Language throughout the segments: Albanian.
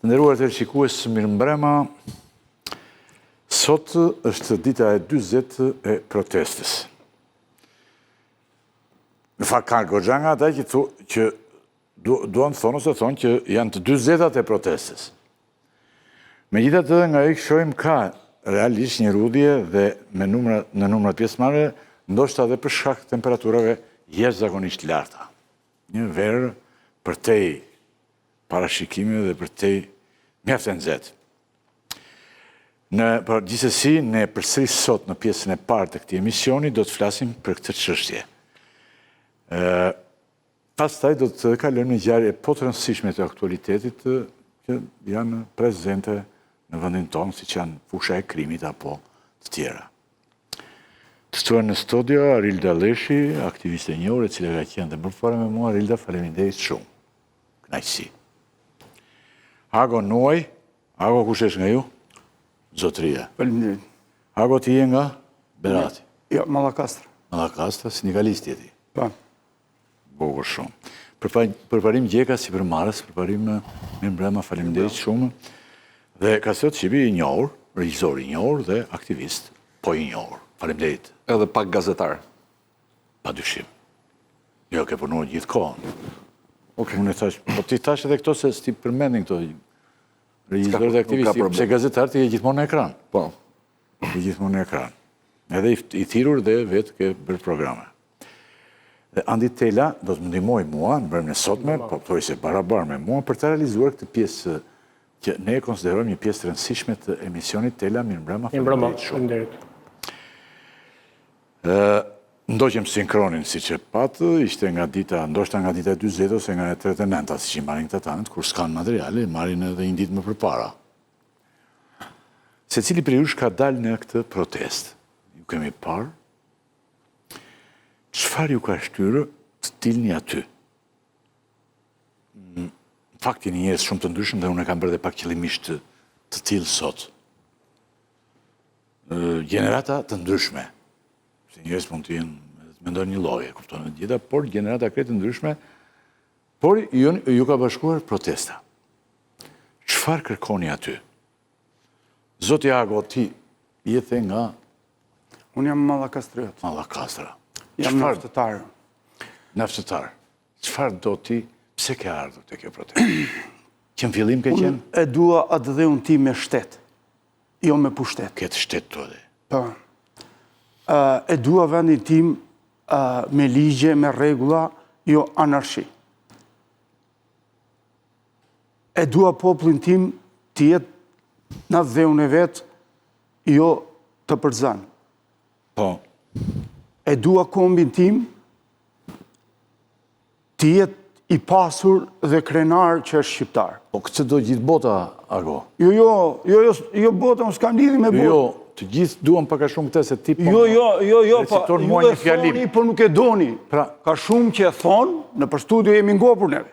Të nderuar televizionistë, mirëmbrëma. Sot është dita e 40 e protestës. Në fakt ka goxha nga ata që duan të thonë ose thonë që janë të 40-at e protestës. Megjithatë, nga ai shohim ka realisht një rrudhje dhe në numrat pjesëmarrëse, ndoshta edhe për shkak të temperaturave jashtëzakonisht larta. Një verë përtej parashikimeve dhe përtej mjaft e nxehtë. Gjithsesi, ne përsëri sot në pjesën e parë të këtij emisioni do të flasim për këtë çështje. Pastaj do të kalojmë në ngjarje po të rëndësishme të aktualitetit që janë prezente në vendin tonë, siç janë fusha e krimit apo të tjera. Të ftuar në studio Arilda Leshi, aktiviste e njohur, e cila ka qenë dhe më parë me mua. Arilda, faleminderit shumë. Kënaqësi. Ago Nuaj, Ago kush është nga ju? Zotëria. Faleminderit. Ago ti je nga Berati? Jo, Mallakastra. Mallakastra, sindikalist je ti? Po. Bukur shumë. Përparim Gjeka si përmarrës, përparim mirëmbrëma, faleminderit shumë. Dhe Kasiot Çipi i njohur, regjisor i njohur dhe aktivist, po i njohur. Faleminderit. Edhe pak gazetar. Padyshim. Jo, ke punuar gjithë kohën. Unë thash, po ti thash edhe këto se s'ti përmendin këto regjisorët e aktivistë, pse gazetar ti je gjithmonë në ekran. Po. Je gjithmonë në ekran. Edhe i thirrur dhe vetë ke bërë programe. Dhe Andi Tela do të më ndihmojë mua në bërën e sotme, po thoj se barabar me mua, për të realizuar këtë pjesë që ne e konsiderojmë një pjesë të rëndësishme të emisionit. Tela, mirëmbrëma, faleminderit shumë. Ndoqëm sinkronin si që patë, ishte nga dita, ndoshta nga dita 40 ose nga 39, si që i marrin këta tanët, kur s'kan materiale, marrin edhe një ditë më përpara. Se cili prej jush ka dalë në këtë protest? Ju kemi parë, çfarë ju ka shtyrë të dilni aty? Në fakt jeni njerëz shumë të ndryshëm dhe unë e kam bërë dhe pak qëllimisht të tillë sot. Gjenerata të ndryshme. Se njerëz mund të jenë mendojnë një lloje, kupton në gjitha, por gjenerata krejt të ndryshme, por ju ka bashkuar protesta. Çfarë kërkoni aty? Zoti Ago, ti jete nga Unë jam Mallakastriot. Mallakastra. Jam naftëtar. Naftëtar. Çfarë do ti, pse ke ardhur te kjo protestë? Që në fillim ke qenë? Unë e dua atë dhëun tim me shtet, jo me pushtet. Këtë shtet të edhe. Po. E dua vendin tim me ligje, me rregulla, jo anarshi. E dua popullin tim të jetë në dheun e vetë, jo të përzan. Po. E dua kombin tim të jetë i pasur dhe krenar që është shqiptar. Po këtë do gjithë bota, Ago? Jo bota, unë s'kam lidhje me bota. Jo, të gjithë duan paka shumë këtë se ti po... Jo, reciton mua ju një e fjalim. thoni, po nuk e doni. Ka shumë që e thonë, në për studio jemi ngopur neve,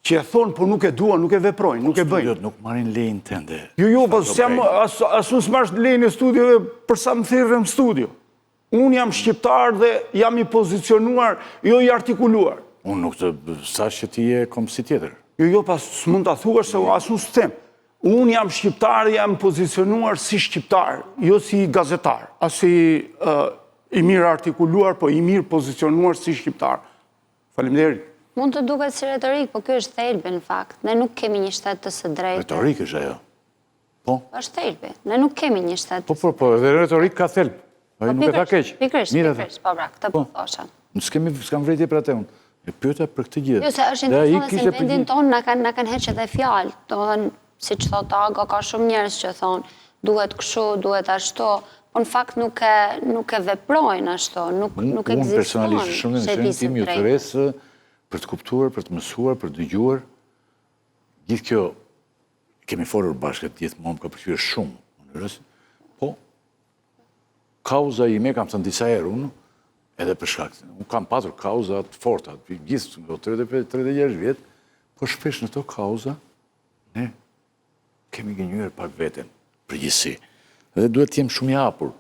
që e thonë, po nuk e duan, nuk e veprojnë, nuk e bëjnë. Studiot nuk marrin lejnë tënde. Jo, po as unë s'marrë lejnë e studiove përsa më thirrën në studio. Unë jam shqiptar dhe jam i pozicionuar, jo i artikuluar. Unë nuk të sash që ti je kom si tjetër. Jo, pas s'mund të thuash se as unë s'tem. Unë jam shqiptar, jam pozicionuar si shqiptar, jo si gazetar, as si i mirë artikuluar, po i mirë pozicionuar si shqiptar. Faleminderit. Mund të duket si retorik, po kjo është thelbi në fakt. Ne nuk kemi një shtet të së drejtë. Retorik është ajo. Po? Është thelbi. Ne nuk kemi një shtet të së drejtë. Po, edhe retorik ka thelb. Nuk e ka keq. Pikërisht, po pra, këtë po thosha. S'kam vrejtje për atë unë. E pyeta për këtë gjithë. Jo, se është interesante se në vendin tonë na kanë heqë edhe fjalë. Domethënë, siç thotë Ago, ka shumë njerëz që thonë duhet kështu, duhet ashtu, po në fakt nuk e veprojnë ashtu, nuk ekziston. Unë personalisht shumë në shenjë tim ju të resë për të kuptuar, për të mësuar, për të dëgjuar. Gjithë kjo kemi folur bashkët gjithmonë, ka përqyrë shumë mënyrës, po kauza ime kam thënë disa herë unë, edhe për shkak. Unë kam patur kauza të forta, gjithë 36 vjetë, po shpesh në to kauza, ne kemi gënjur pak veten, përgjithësi. Dhe duhet të jem shumë i hapur,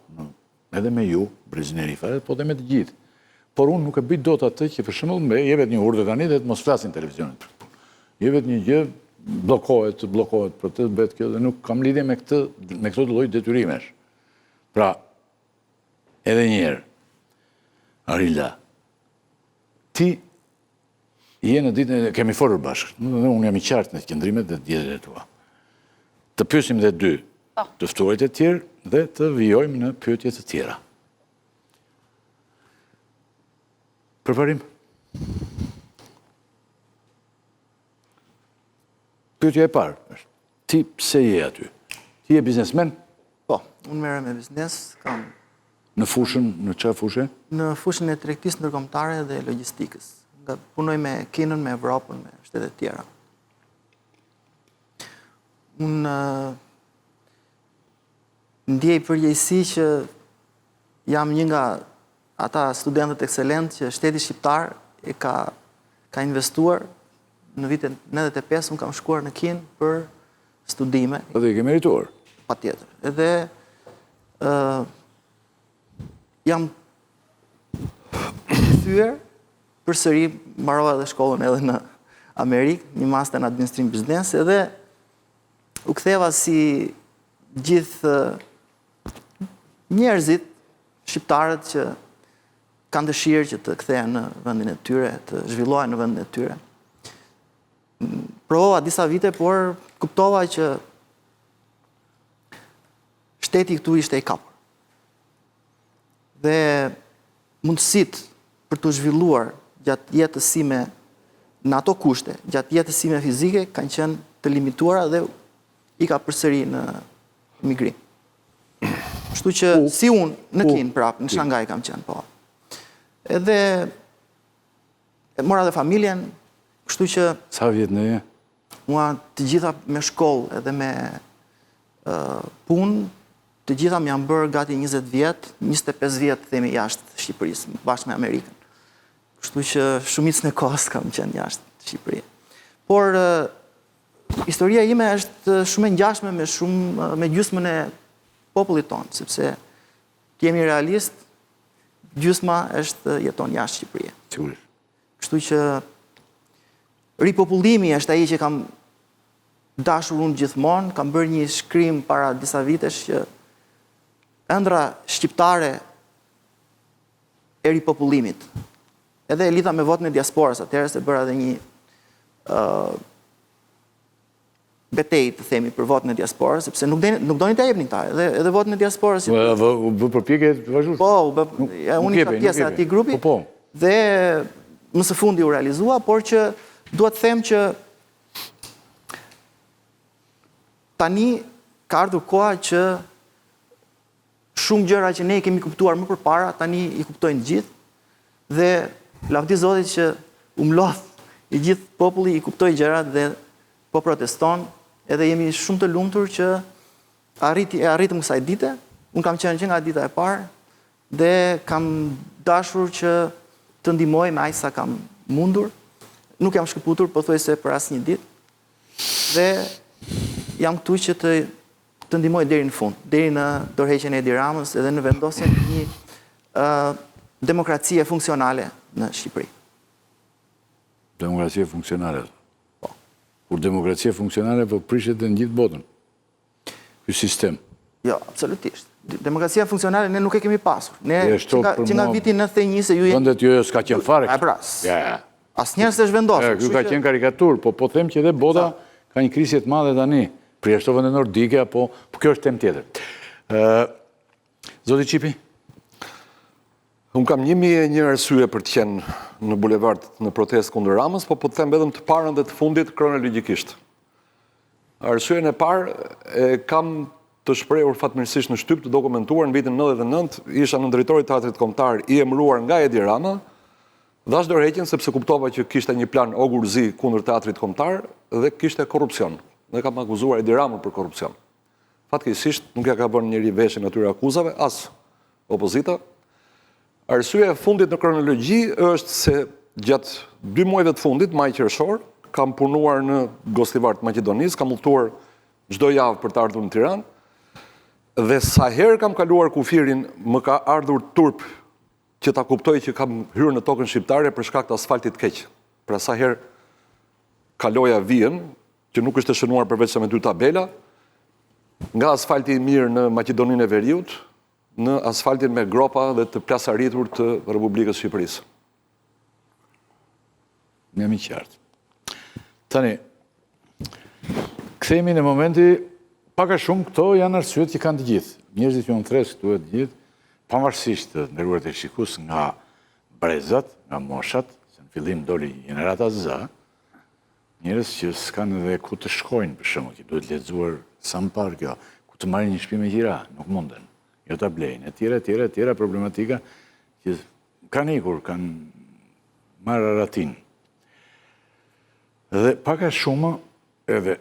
edhe me ju, brezineri fare, po dhe me të gjithë. Por unë nuk e bëj dot atë që për shembull me jepet një urdhër tani dhe të mos flasin në televizionin. Jepet një gjë, blokohet për të bet kjo dhe nuk kam lidhje me këto të lloj detyrimesh. Pra, edhe njerë, Arilda, ti je në ditën e kemi folur bashkë, unë jam i qartë në të qëndrimet dhe djetët e tua. Të pyesim dhe dy të ftuarit e tjerë dhe të vijojmë në pyetje të tjera. Përparim? Pyetja e parë është, ti pse je aty? Ti je biznesmen? Po, unë merrem me biznes, kam Në fushën, në çfarë fushë? në fushën e tregtisë ndërkombëtare dhe logjistikës. Nga punoj me Kinën, me Evropën, me shtetet tjera. Unë ndjej përgjegjësi që jam një nga ata studentët ekselent që shteti shqiptar e ka investuar. Në vitin 95 unë kam shkuar në Kinë për studime. Dhe i ke merituar? Patjetër. Edhe jam kthyer përsëri, mbarova edhe shkollën edhe në Amerikë, një master në administrim biznes, edhe u ktheva si gjithë njerëzit shqiptarët që kanë dëshirë që të kthehen në vendin e tyre, të zhvillohen në vendin e tyre. Provova disa vite, por kuptova që shteti këtu ishte i kapur. Dhe mundësitë për të zhvilluar gjatë jetës sime në ato kushte, gjatë jetës sime fizike, kanë qenë të limituara dhe i ka përsëri në migrim. Kështu që si unë në Kinë prapë, në Shangaj kam qenë, po. Edhe mora dhe familjen, kështu që Sa vjet në je? mua të gjitha me shkollë edhe me punë, të gjitha më janë bërë gati 20 vjetë, 25 vjetë themi jashtë Shqipërisë, bashkë me Amerikën. Kështu që shumicën e kohës kam qenë jashtë Shqipëri. Por historia ime është shumë e ngjashme me gjysmën e popullit tonë, sepse të jemi realist, gjysma është jeton jashtë Shqipërisë. Sigurisht. Kështu që ripopullimi është ai që kam dashur unë gjithmonë, kam bërë një shkrim para disa vitesh që ëndra shqiptare e ripopullimit. Edhe e lidha me votën e diasporës, atëherë se bëra edhe një betejë, të themi, për votën e diasporës, sepse nuk doni ta jepnin ta, edhe votën e diasporës. U bë përpjekje të vazhdueshme. Po, unë isha pjesë e atij grupi. Dhe më së fundi u realizua, por që duhet të them që tani ka ardhur koha që shumë gjëra që ne i kemi kuptuar më përpara, tani i kuptojnë gjithë, dhe lavdi Zotit që u mlodh i gjithë populli i kuptoi gjërat dhe po proteston, edhe jemi shumë të lumtur që arritëm kësaj dite. Unë kam qenë që nga dita e parë dhe kam dashur që të ndihmoj me aq sa kam mundur. Nuk jam shkëputur pothuajse për asnjë ditë. Dhe jam këtu që të ndihmoj deri në fund, deri në dorëheqjen e Edi Ramës edhe në vendosjen e një demokracie funksionale në Shqipëri. Demokracie funksionale. Po. Kur demokracia funksionale po prishet në gjithë botën. Ky sistem. Jo, absolutisht. Demokracia funksionale ne nuk e kemi pasur. Ne që nga viti 91 se ju jeni. Vendet jo s'ka qenë fare. Asnjëherë s'është vendosur. Ky ka qenë karikaturë, po them që edhe bota ka një krizë të madhe tani. Për jashtë vendet nordike, apo kjo është temë tjetër. Zoti Qipi? Unë kam 1001 arsye për të qenë në bulevard në protestë kundër Ramës, po të them vetëm të parën dhe të fundit kronologjikisht. Arsyen e parë e kam të shprehur fatmirësisht në shtyp të dokumentuar në vitin 99, isha në drejtori të Teatrit Kombëtar i emëruar nga Edi Rama, dhash dorëheqjen sepse kuptova që kishte një plan ogurzi kundër Teatrit Kombëtar dhe kishte korrupsion. Dhe kam akuzuar Edi Ramën për korrupsion. Fatkeqësisht nuk ja ka vënë njëri veshin atyre akuzave, as opozita. Arsyeja e fundit në kronologji është se gjatë 2 muajve të fundit, maj qershor, kam punuar në Gostivar të Maqedonisë, kam udhëtuar çdo javë për të ardhur në Tiranë, dhe sa herë kam kaluar kufirin, më ka ardhur turp që ta kuptoj që kam hyrë në tokën shqiptare për shkak të asfaltit keq. Pra sa herë kaloja vijën, që nuk është e shënuar përveç se me 2 tabela, nga asfalti i mirë në Maqedoninë e Veriut, në asfaltin me gropa dhe të plasaritur të Republikës Shqipërisë. Jam i qartë. Tani, kthehemi në momenti, pak a shumë këto janë arsyet që kanë të gjithë. Njerëzit që janë thresë këtu e të gjithë, pavarësisht të nderuar të shikues nga brezat, nga moshat, se në fillim doli gjenerata Z, njerëz që s'kanë edhe ku të shkojnë, për shembull, që duhet lexuar sa më parë kjo, ku të marrin një shtëpi me qira, nuk munden. Jo ta blejnë, etjera problematika që kanë ikur, kanë marrë ratin. Dhe pak a shumë, edhe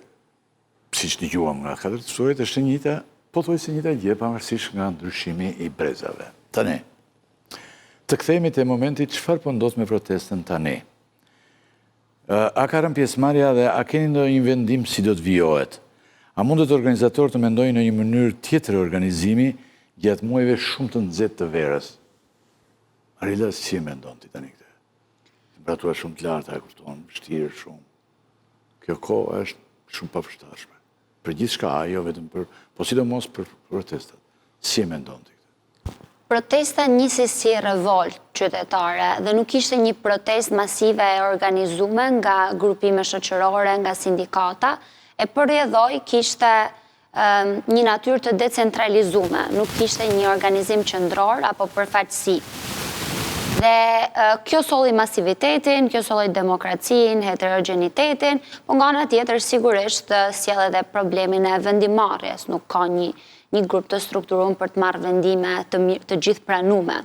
si që dëgjuam nga 4 mësuesit, është e njëjta, pothuajse njëjta gjë, pavarësisht nga ndryshimi i brezave. Tani, të kthehemi te momenti çfarë po ndodh me protestën tani. A ka rënë pjesëmarrja dhe a keni ndonjë vendim si do të vijohet? A mundet organizatorët të mendojnë në një mënyrë tjetër organizimi gjatë muajve shumë të nxehtë të verës? Arila, si e mendon ti tani këtë? Temperatura shumë të larta, e kupton, vështirë shumë. Kjo kohë është shumë pavështirshme. Për gjithçka, jo vetëm për, po sidomos për protestat. Si e mendon ti këtë? Protesta njisi si revolt qytetare dhe nuk ishte një protest masive e organizume nga grupime shoqërore, nga sindikata, e përrjedhoj kishte një natyrë të decentralizume, nuk kishte një organizim qendror apo përfaqësi. Dhe kjo solli masivitetin, kjo solli demokracinë, heterogenitetin, po nga ana tjetër sigurisht sjell edhe problemin e vendimarrjes, nuk ka një grup të strukturuar për të marrë vendime të gjithë pranume.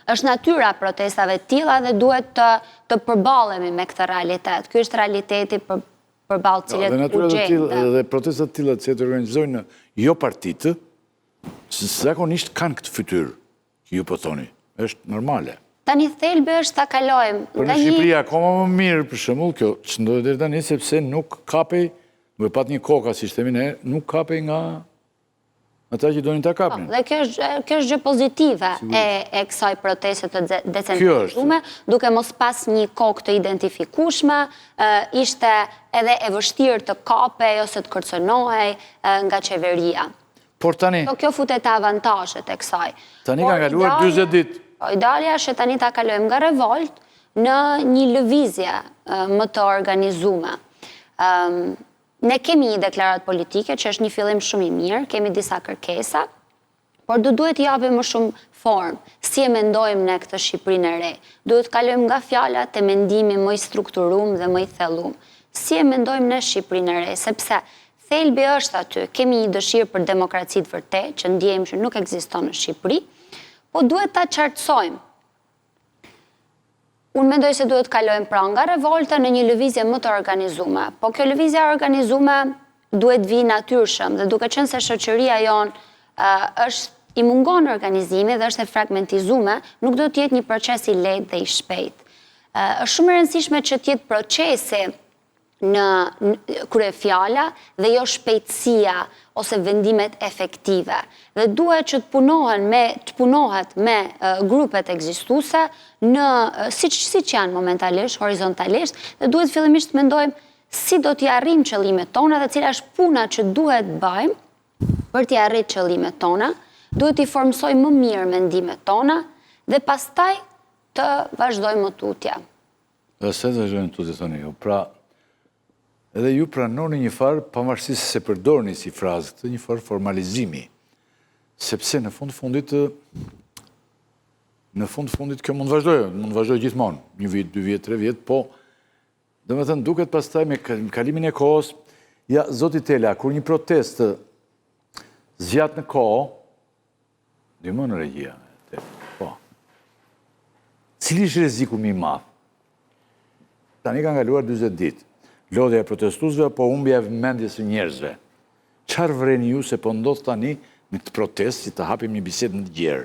Është natyra protestave të tilla dhe duhet të përballemi me këtë realitet. Ky është realiteti përballë cilet u gjejnë. Dhe protestat të tilla që të organizojnë jo partitë, zakonisht kanë këtë fytyrë që ju po thoni. Është normale. Tani thelbi është ta kalojmë. Por në Shqipëri akoma më mirë, për shembull, kjo që ndodhet deri tani sepse nuk kapej, me pat një koka si shtemi ne, nuk kapej nga ata që donin ta kapnin. Dhe kjo është gjë pozitive e kësaj proteste të decentralizuar, duke mos pas një kokë të identifikueshme, ishte edhe e vështirë të kapej ose të kërcënohej nga qeveria. Por tani, kjo futet avantazhet e kësaj. Tani ka kaluar 40 ditë. Idealja është tani ta kalojmë nga revolt në një lëvizje më të organizuar. Ne kemi një deklarat politike që është një fillim shumë i mirë, kemi disa kërkesa, por duhet të japim më shumë formë, si e mendojmë ne këtë Shqipërinë e re. Duhet kalojmë nga fjalat te mendimi më i strukturuar dhe më i thelluar. Si e mendojmë ne Shqipërinë e re, sepse thelbi është aty, kemi një dëshirë për demokraci të vërtetë, që ndjejmë që nuk ekziston në Shqipëri, po duhet ta qartësojmë. Unë mendoj se duhet kalojmë pra nga revolta në një lëvizje më të organizuar. Po kjo lëvizje e organizuar duhet vi natyrshëm dhe duke qenë se shoqëria jonë i mungon organizimi dhe është e fragmentizuar, nuk do të jetë një proces i lehtë dhe i shpejtë. Është shumë e rëndësishme që të jetë procesi në kryefjala dhe jo shpejtësia ose vendimet efektive. Dhe duhet që të punohet me grupet ekzistuese siç janë momentalisht, horizontalisht, dhe duhet fillimisht të mendojmë si do t'i arrijmë qëllimet tona dhe cila është puna që duhet bëjmë për t'i arritur qëllimet tona, duhet t'i formsojmë më mirë mendimet tona dhe pastaj të vazhdojmë më tutje. Dhe se vazhdojmë tutje thoni ju, pra edhe ju pranoni një farë, pavarësisht se përdorni si frazë këtë, një farë formalizimi. Sepse në fund fundit kjo mund vazhdojë gjithmonë, 1 vit, 2 vjet, 3 vjet, po dhe me thënë duket pastaj me kalimin e kohës, ja, zoti Tela, kur një protest zgjat në kohë, ndihmon në regjia, po, cili është rreziku më i madh? Tani kanë kaluar 40 ditë. Lodhja e protestuesve apo humbja e mendjes së njerëzve. Çfarë vreni ju se po ndodh tani me këtë protestë që të hapim një bisedë në të gjerë?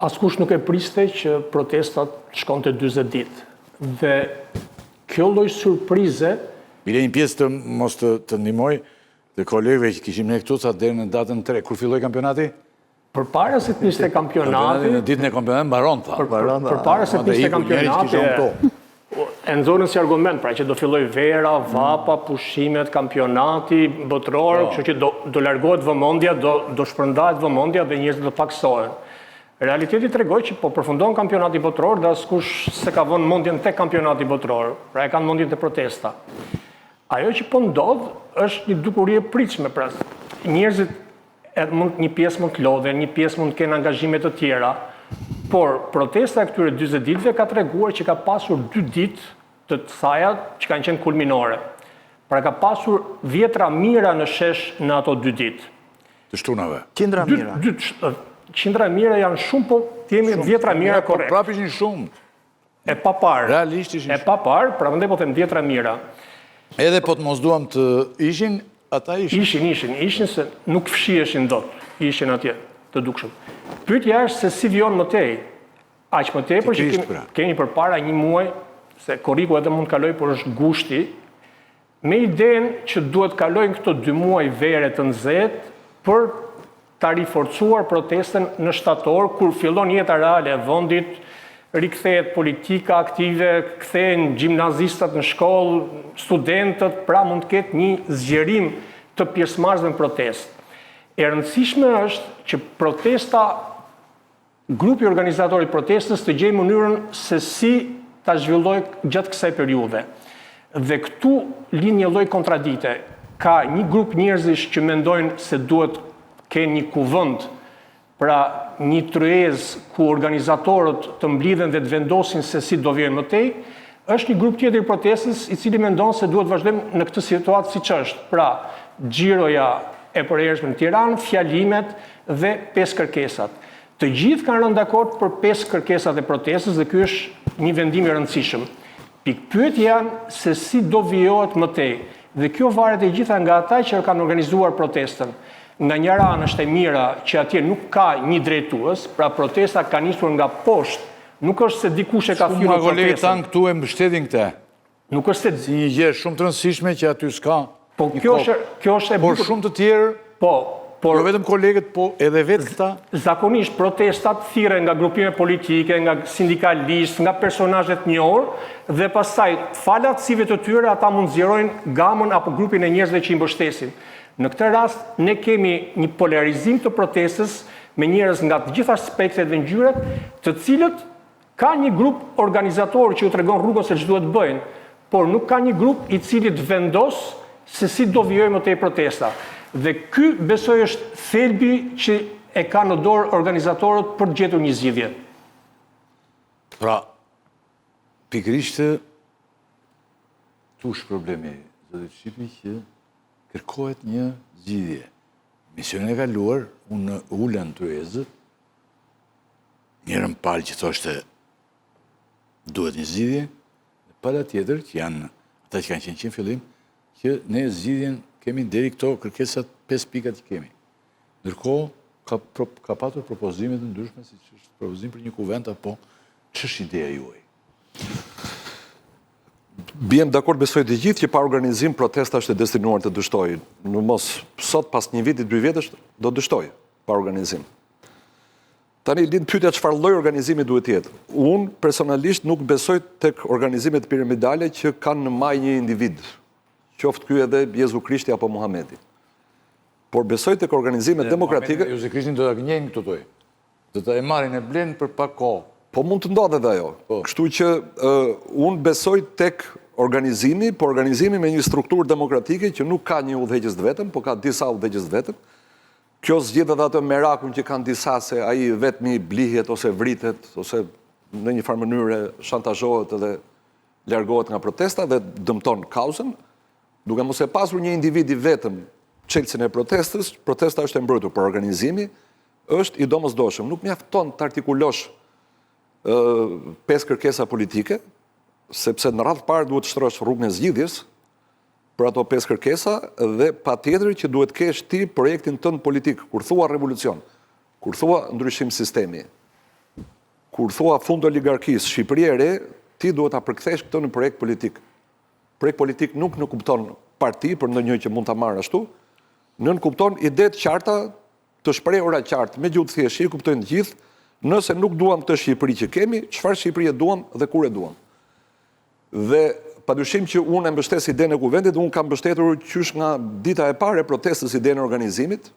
Askush nuk e priste që protestat shkonte 40 ditë. Dhe kjo lloj surprize, bile një pjesë të mos të ndihmoj të kolegëve që kishim ne këtu sa deri në datën 3, kur filloi kampionati? Përpara se të niste kampionati, në ditën e kampionatit mbaron tha. Përpara se të niste kampionati, e nëzorën si argument, pra që do filloj vera, vapa, pushimet, kampionati, botëror, kështu që do largohet vëmendja, do shpërndahet vëmendja dhe njerëzit do paksohen. Realiteti tregoj që po përfundon kampionati botëror dhe askush se ka vënë mendjen tek kampionati botëror, pra e kanë mendjen te protesta. Ajo që po ndodh është një dukuri e pritshme, pra njerëzit një pjesë mund të lodhen, një pjesë mund të kenë angazhime të tjera, por protesta e këtyre 40 ditëve ka treguar që ka pasur 2 ditë të kësaja që kanë qenë kulminore. Pra ka pasur vjetra mira në shesh në ato 2 ditë. Të shtunave. Qindra mira. Qindra mira janë shumë, po t'jemi vjetra mira korrekt. Prap ishin shumë. E papar. Realisht ishin shumë. E papar, pra mëndej po them vjetra mira. Edhe po të mos duam të ishin, ata ishin. Ishin se nuk fshiheshin dot. Ishin atje të dukshëm. Pyetja është se si vjon më tej. Aq më tej, por që kemi përpara një muaj, se korriku edhe mund kaloj, por është gushti, me idenë që duhet kalojnë këto 2 muaj vere të nxehtë për ta riforcuar protestën në shtator, kur fillon jeta reale e vendit, rikthehet politika aktive, kthehen gjimnazistat në shkollë, studentët, pra mund të ketë një zgjerim të pjesëmarrësve në protestë. E rëndësishme është që protesta, grupi organizatori i protestës të gjejë mënyrën se si ta zhvilloj gjatë kësaj periudhe. Dhe këtu lind një lloj kontradikte. Ka një grup njerëzish që mendojnë se duhet kenë një kuvend, pra një tryezë ku organizatorët të mblidhen dhe të vendosin se si do vjen më tej, është një grup tjetër i protestës i cili mendon se duhet vazhdojmë në këtë situatë siç është. Pra, xhiroja e përhershme në Tiranë, fjalimet dhe 5 kërkesat. Të gjithë kanë rënë dakord për 5 kërkesat e protestës dhe ky është një vendim i rëndësishëm. Pikpyetja janë se si do vijohet më tej. Dhe kjo varet e gjitha nga ata që kanë organizuar protestën. Nga njëra anë është e mira që atje nuk ka një drejtues, pra protesta ka nisur nga poshtë, nuk është se dikush e ka thyrë protestën. Kolegët tanë këtu e mbështetin këtë. Nuk është se si një gjë shumë të rëndësishme që aty s'ka. Po kjo është e por shumë të tjerë. Por jo vetëm kolegët, po edhe vetë këta. Zakonisht protestat thirren nga grupime politike, nga sindikalistë, nga personazhe të njohur dhe pastaj falatësive të tyre ata mund zgjerojnë gamën apo grupin e njerëzve që i mbështesin. Në këtë rast, ne kemi një polarizim të protestës me njerëz nga të gjitha aspektet dhe ngjyrat, të cilët ka një grup organizator që u tregon rrugën se ç'duhet bëjnë, por nuk ka një grup i cili të vendos se si do vijojë më tej protesta. Dhe ky besoj është thelbi që e ka në dorë organizatorët për të gjetur një zgjidhje. Pra, pikërisht tu është problemi, zotë Shqipi, që kërkohet një zgjidhje. Misionin e kaluar, unë ulën tryezët, njërën palë që thoshte duhet një zgjidhje, dhe pala tjetër që janë ata që kanë qenë fillim, që ne zgjidhjen kemi deri këto kërkesat 5 pikat që kemi. Ndërkohë, ka patur propozimet të ndryshme, si që është propozim për një kuvend, apo që është ideja juaj? Bjem dakord besoj të gjithë që pa organizim protesta është e destinuar të dështojë. Në mos sot pas një viti, 2 vjetësh, do dështojë pa organizim. Tani lind pyetja çfarë lloj organizimi duhet jetë. Unë personalisht nuk besoj tek organizimet piramidale që kanë në maj një individ, qoftë ky edhe Jezu Krishti apo Muhamedi. Por besoj tek organizimet demokratike. Jezu Krishtin do ta gënjejnë këtu toj. Do ta e marrin e blenë për pak kohë. Po mund të ndodhe dhe ajo. Kështu që unë besoj tek organizimi, po organizimi me një strukturë demokratike që nuk ka një udhëheqës të vetëm, po ka disa udhëheqës të vetëm. Kjo zgjedh edhe atë merakun që kanë disa se ai vetëm blihet ose vritet, ose në një farë mënyrë shantazhohet edhe largohet nga protesta dhe dëmton kauzën, duke mos e pasur një individ i vetëm çelësin e protestës, protesta është e mbrojtur, por organizimi është i domosdoshëm. Nuk mjafton të artikulosh 5 kërkesa politike, sepse në radhë parë duhet të shtrosh rrugën e zgjidhjes për ato 5 kërkesa dhe patjetër që duhet kesh ti projektin tënd politik. Kur thua revolucion, kur thua ndryshim sistemi, kur thua fund oligarkisë, Shqipëri e re, ti duhet ta përkthesh këtë në projekt politik. Projekt politik nuk në kupton parti për ndonjë që mund ta marrë ashtu, në kupton ide të qarta, të shprehura qartë, me gjuhë thjeshtë, i kuptojnë të gjithë. Nëse nuk duam këtë Shqipëri që kemi, çfarë Shqipëri e duam dhe kur e duam. Dhe padyshim që unë e mbështes idenë e kuvendit, unë kam mbështetur qysh nga dita e parë e protestës idenë e organizimit.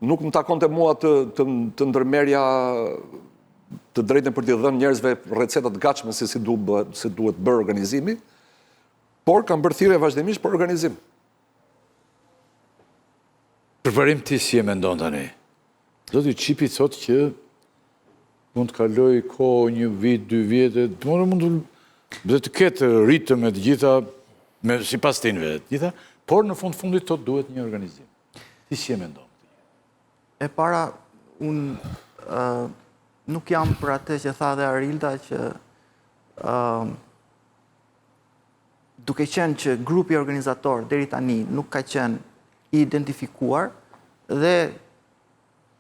Nuk më takonte mua të ndërmerja të drejtën për t'i dhënë njerëzve recetat gatshme se si duhet bërë organizimi, por kam bërë thirrje vazhdimisht për organizim. Përparim ti si e mendon tani? Zoti Çipi thotë që mund të kaloj kohë 1 vit, 2 vjetë, mund të ketë ritëm e të gjitha, sipas tinëve të gjitha, por në fundit thotë duhet një organizim. Ti si e mendon? E para, unë nuk jam për atë që tha dhe Arilda që duke qenë që grupi organizator deri tani nuk ka qenë i identifikuar dhe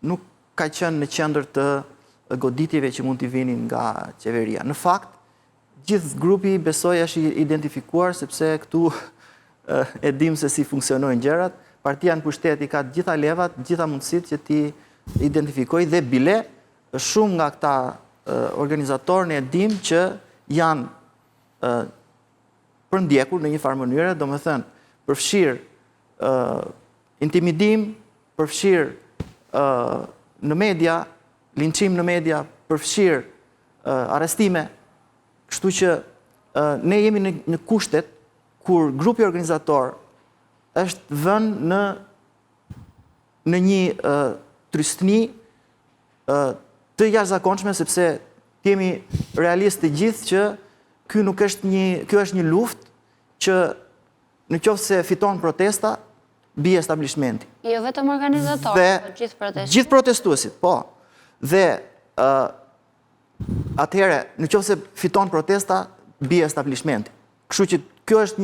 nuk ka qenë në qendër të goditjeve që mund t'i vinin nga qeveria. Në fakt, gjithë grupi besoj është i identifikuar sepse këtu e dim se si funksionojnë gjërat. Partia në pushtet i ka gjitha levat, gjitha mundësit që ti identifikoj dhe bile shumë nga këta organizatorë ne dim që janë përndjekur në një farë mënyre, do me thënë përfshirë intimidim, përfshirë në media, linçim në media, përfshirë arrestime, kështu që ne jemi në kushtet kur grupi organizator është vënë në një trystëni të jashtëzakonshme sepse kemi realistë të gjithë që kjo është një luftë që në qoftë se fiton protesta, bie establishmenti. Jo vetëm organizatorët, por gjithë protestuesit. Gjithë protestuesit, po. Dhe atëherë, në qoftë se fiton protesta, bie establishmenti. Kështu që kjo është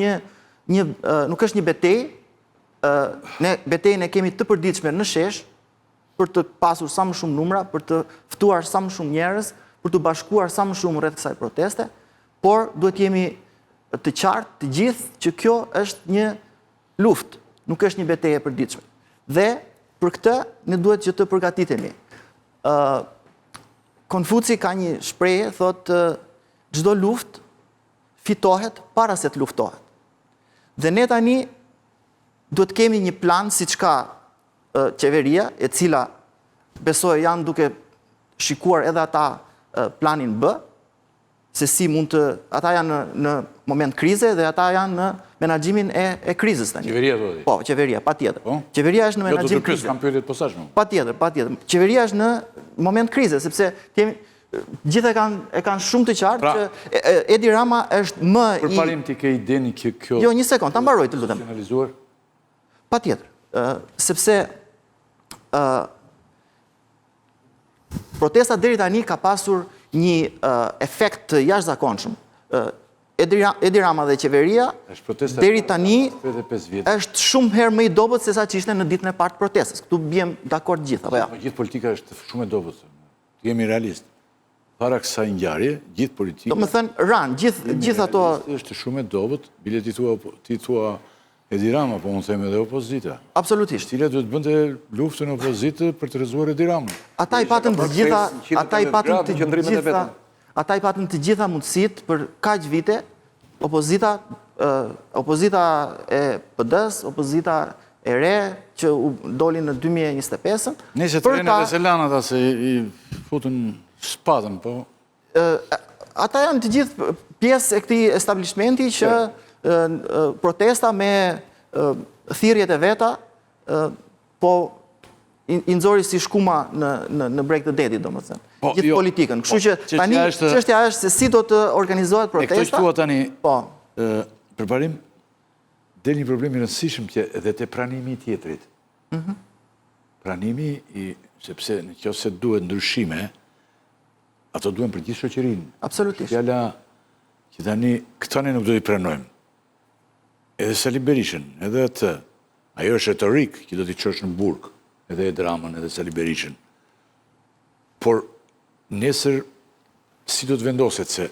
nuk është një betejë, ne betejën e kemi të përditshme në shesh për të pasur sa më shumë numra, për të ftuar sa më shumë njerëz, për të bashkuar sa më shumë rreth kësaj proteste, por duhet jemi të qartë të gjithë që kjo është një luftë, nuk është një betejë e përditshme. Dhe për këtë ne duhet që të përgatitemi. Konfuci ka një shprehje, thotë çdo luftë fitohet para se të luftohet. Dhe ne tani duhet kemi një plan siç ka qeveria, e cila besoj janë duke shikuar edhe ata planin B, se si mund të ata janë në moment krize dhe ata janë në menaxhimin e krizës tani. Qeveria do të. Po, qeveria, patjetër. Qeveria është në menaxhim krize. Kam pyetje të posaçme. Patjetër. Qeveria është në moment krize sepse gjithë e kanë shumë të qartë që Edi Rama është më i Përparim ti ke idenë që kjo. Jo, një sekond, ta mbaroj të lutem. Finalizuar. Patjetër, sepse protesta deri tani ka pasur një efekt të jashtëzakonshëm. Edi Rama dhe qeveria deri tani është shumë herë më i dobët se sa që ishte në ditën e parë të protestës. Këtu bjem dakord gjithë, apo jo? Gjithë politika është shumë e dobët. Jemi realist. Para kësaj ngjarje, gjithë politika. Do të thënë gjithë ato është shumë e dobët, bile ti thua Edi Rama, po unë them edhe opozita. Absolutisht. Cila duhet bënte luftën opozitë për të rrezuar Edi Ramën. Ata i patën të gjitha mundësitë për kaq vite, opozita e PD-s, opozita e re që u doli në 2025-ën. Nëse të rejnë edhe se lanë ata se i futën shpatën, po. Ata janë të gjithë pjesë e këtij establishmenti që protesta me thirrjet e veta, po i nxori si shkuma në breg të detit, domethënë. Gjithë politikën. Kështu që tani çështja është se si do të organizohet protesta. E këto që thua tani, po. Përparim, del një problem i rëndësishëm që edhe te pranimi i tjetrit. Pranimi, sepse nëse duhet ndryshime, ato duhen për gjithë shoqërinë. Absolutisht. Fjala që tani këto ne nuk do t'i pranojmë. Edhe Sali Berishën, edhe atë, ajo është retorik që do t'i çosh në burg, edhe Edi Ramën, edhe Sali Berishën. Por nesër si do të vendoset se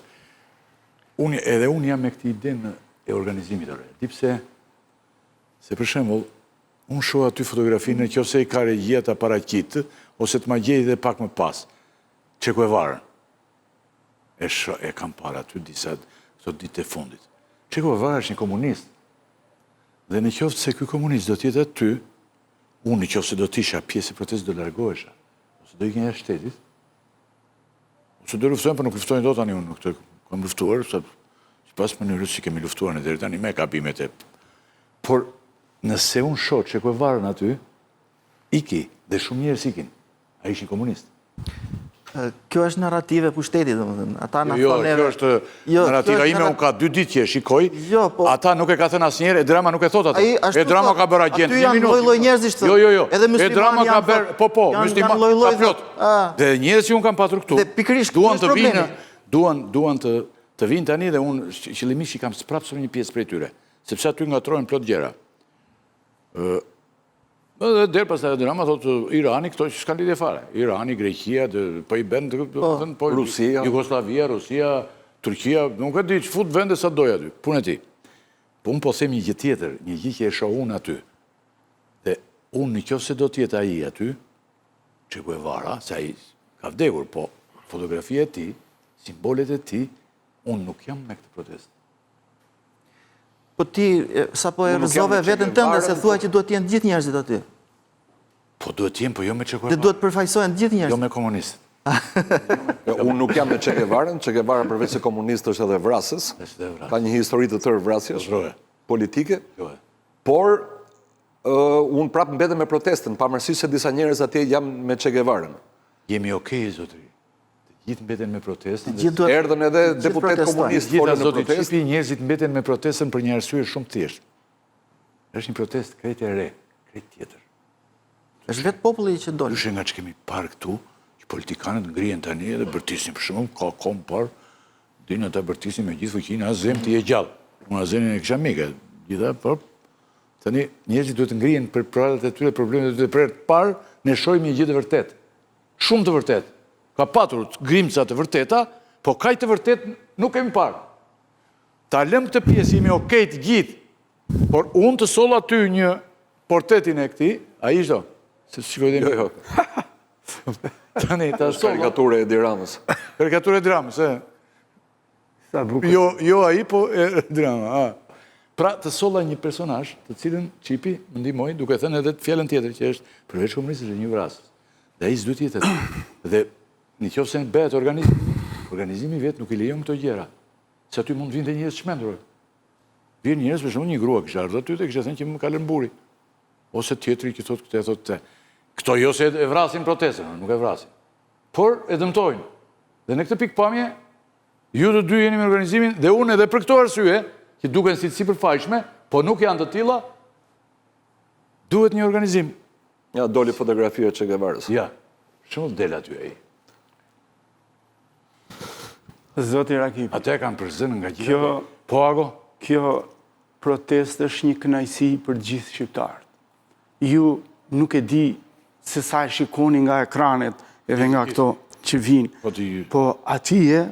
edhe unë jam me këtë idenë e organizimit të re. Dipse se për shembull, unë shoh aty fotografinë nëse i ka regjia ta paraqitë ose të ma gjej dhe pak më pas. Çekuevarën. e kam para aty disa këto ditë e fundit. Che Guevara është një komunist. Dhe në qoftë se ky komunist do t'jetë aty, unë në qoftë se do t'isha pjesë e protestë do largohesha. Ose do ikën jashtë shtetit. Ose do luftojmë, por nuk luftojnë dot tani unë këtë kam luftuar, sipas mënyrës që kemi luftuar në deri tani me gabimet e. Por nëse unë shoh Che Guevara aty, iki dhe shumë njerëz ikin. Ai ishin komunist. Kjo është narrative pushtetit, domethënë. Ata na Jo, thonë kjo është narrativa ime, unë ka 2 ditë që e shikoj. Ata nuk e ka thënë asnjëherë, e drama nuk e thot ata. E drama ka bërë agent. Aty janë lloj-lloj njerëzish të. Jo. Edhe E drama ka bërë, po, musliman ka plot. Dhe njerëz që unë kam patur këtu. Dhe pikërisht duan të vinë, duan të vinë tani dhe unë qëllimisht i kam sprapsur një pjesë prej tyre, sepse aty ngatrohen plot gjëra. Dhe derë pas të drama, thotë Irani, këto që s'ka lidhje fare. Irani, Greqia, po i bend, Rusia, Jugoslavia, Rusia, Turqia, nuk e di që fut vende sa doja aty, punë e ti. Po unë po them një gjë tjetër, një gjë që e shoh unë aty. Dhe unë në qoftë se do t'jetë ai aty, Che Guevara, se ai ka vdekur, po fotografia e tij, simbolet e tij, unë nuk jam me këtë protestë. Po ti, sa po e rëzove vetën tënde, se thua që duhet t'jenë gjithë njerëzit aty. Po duhet t'jenë, po jo me Che Guevara. Dhe duhet përfaqësohen gjithë njerëzit. Jo me komunistët. Unë nuk jam me Che Guevarën, Che Guevara përveç se komunist është edhe vrasës, ka një histori të tërë vrasjes, politike, por unë prapë mbetem me protestën, pavarësisht se disa njerëz atje jam me Che Guevarën. Jemi okej, zotëri. Gjithë mbeten me protestën. Erdhën edhe deputet komunist folën në protestë. Gjithë njerëzit mbeten me protestën për një arsye shumë thjeshtë. Është një protestë krejt e re, krejt tjetër. Është vetë populli që doli. Dyshe nga që kemi parë këtu, që politikanët ngrihen tani edhe bërtisin për shembull, ka kom parë, dinë ata bërtisin me gjithë fuqinë, Azem ti je gjallë. Unë Azemin e kisha mikë, gjitha, por tani njerëzit duhet të ngrihen për problemet e tyre, problemet e tyre për të parë, ne shohim një gjë të vërtetë. Shumë të vërtetë. Ka patur grimca të vërteta, po kaj të vërtet nuk kemi parë. Ta lëm këtë pjesë imi okej të gjithë, por unë të sol aty një portretin e këti, a i shdo? Se shikoj dhe Jo. Tani, ta sol. Karikaturë e Edi Ramës. Karikaturë e Dramës, e? Jo a i, po e Drama. Pra, të solla një personazh, të cilën Qipi më ndihmoi, duke thënë edhe fjalën tjetër, që është përveç komunistës është një vrasës. Dhe ai s'duhet të jetë. Dhe në qoftë se bëhet organizimi vetë nuk i lejon këto gjëra. Se aty mund vinte njerëz çmendur. Vjen njerëz, për shembull, një grua që ardhë aty dhe kishte thënë që më ka lënë buri. Ose tjetri që thotë këtë, thotë këtë. Këto jo se e vrasin protestën, nuk e vrasin. Por e dëmtojnë. Dhe në këtë pikpamje, ju të dy jeni me organizimin dhe unë edhe për këto arsye, që duken si të sipërfaqshme, po nuk janë të tilla, duhet një organizim. Ja, doli fotografia Che Guevarës. Ja, shumë del aty ai. Zoti Rakipi. Ate kanë përzënë nga gjithë. Po, Ago? Kjo protestë është një kënaqësi për gjithë shqiptarët. Ju nuk e di se sa e shikoni nga ekranet edhe nga këto që vinë. Po atje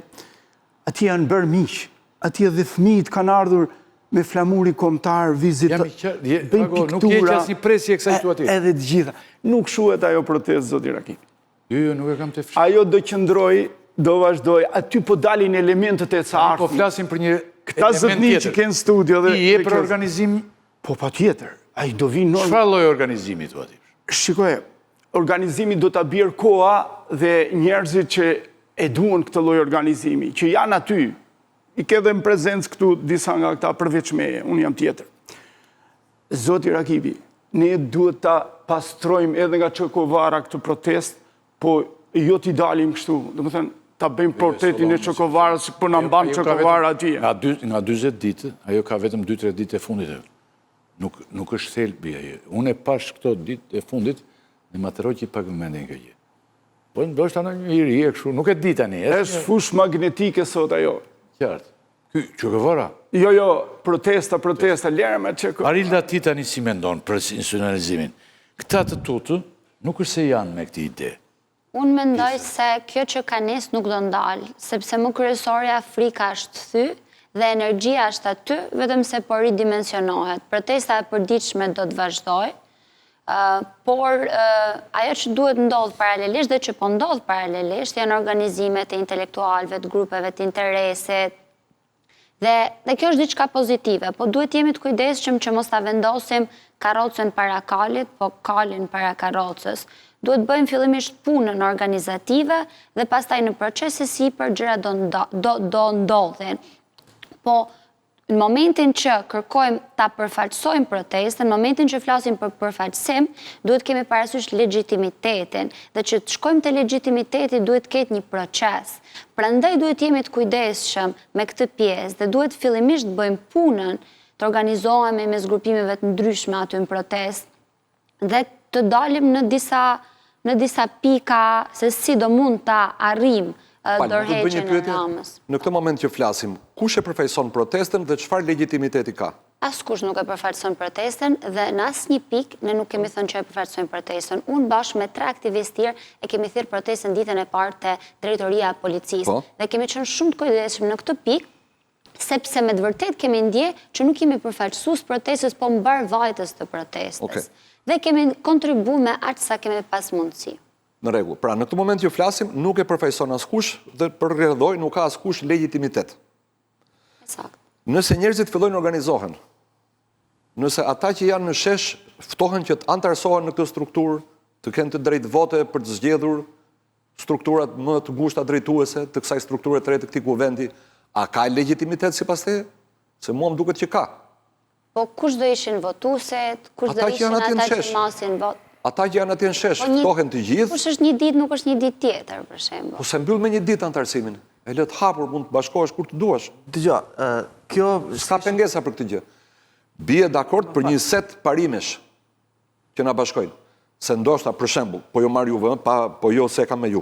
janë bërë miq. Atje dhe fëmijët kanë ardhur me flamuri kombëtar, vizitë, bëjnë piktura. Nuk je që asnjë presje e kësaj situative. Edhe të gjitha. Nuk shuhet ajo protestë, zoti Rakipi. Jo, nuk e kam të fshirë. Ajo do qëndroj, do vazhdoj. Aty po dalin elementet e cartë. Po flasim për një këta zotni që kenë studio dhe... I je për organizim... Po pa tjetër. A i do vinë normë... Çfarë lloj organizimi, thua ti? Shikoj, organizimi do të bjerë koha dhe njerëzit që e duan këtë lloj organizimi, që janë aty, i ke dhe në prezencë këtu disa nga këta përveç meje, unë jam tjetër. Zoti Rakipi, ne duhet ta pastrojmë edhe nga Che Guevara këtë protest, po jo t'i dalim kështu, do më thënë, ta bëjmë portretin e Che Guevarës, po në mban Che Guevara atje. Nga 20 ditë, ajo ka vetëm 2-3 ditë e fundit. Nuk është thelbi ajo. Unë e pash këto ditë e fundit, në matëroj që i pak vëmendin kjo gjë. Po ndoshta në një iri e kështu, nuk e di tani. Është fush magnetike sot ajo. Qartë. Che Guevara? Jo, protesta, lere me Che Guevara. Arilda ti tani si mendon për institucionalizimin. Këta të tutë nuk është se janë me këti ide. Unë mendoj se kjo që ka nis nuk do ndalë, sepse më kryesorja Afrika është thy dhe energjia është aty, vetëm se po ridimensionohet. Protesta e përditshme do të vazhdoj. por ajo që duhet ndodhë paralelisht dhe që po ndodhë paralelisht janë organizimet e intelektualve, të grupeve të interesit, dhe kjo është diçka pozitive, po duhet jemi të kujdesshëm që mos ta vendosim karrocën para kalit, po kalin para karrocës. Duhet bëjmë fillimisht punën organizative dhe pastaj në proces e sipër gjërat do ndodhin. Po në momentin që kërkojmë ta përfaqësojmë protestën, në momentin që flasim për përfaqësim, duhet kemi parasysh legjitimitetin, dhe që të shkojmë te legitimiteti duhet ketë një proces. Prandaj duhet jemi të kujdesshëm me këtë pjesë dhe duhet fillimisht të bëjmë punën, të organizohemi mes grupimeve të ndryshme aty në protestë dhe të dalim në disa pika se si do mund ta arrijmë dorëheqjen e Ramës. Në këtë moment që flasim, kush e përfaqëson protestën dhe çfarë legitimiteti ka? Askush nuk e përfaqëson protestën dhe në asnjë pikë ne nuk kemi thënë që e përfaqësojmë protestën. Unë bashkë me 3 aktivistë tjerë e kemi thirrë protestën ditën e parë te drejtoria e policisë dhe kemi qenë shumë të kujdesshëm në këtë pikë, sepse me të vërtetë kemi ndje që nuk kemi përfaqësues protestës, po mbarvajtës të protestës. Dhe kemi kontribuar me aq sa kemi pas mundësi. Në rregull. Pra, në këtë moment që flasim, nuk e përfaqëson askush dhe për rrjedhoj nuk ka askush legitimitet. Saktë. Nëse njerëzit fillojnë organizohen, nëse ata që janë në shesh ftohen që të antarësohen në këtë strukturë, të kenë të drejtë vote për të zgjedhur strukturat më të ngushta drejtuese të kësaj strukture të re të këtij kuvendi, a ka legitimitet sipas teje? Se mua më duket që ka. Po kush do ishin votuesit, kush do ishin ata që masin vot? Ata që janë atje në shesh, ftohen të gjithë. Kush është një ditë, nuk është një ditë tjetër, për shembull. Po se mbyll me një ditë antarësimin. E lë të hapur, mund të bashkohesh kur të duash. Dëgjoj, kjo s'ka pengesa për këtë gjë. Bie dakord për një set parimesh që na bashkojnë. Se ndoshta për shembull, po jo marr juve, po jo se kam me ju.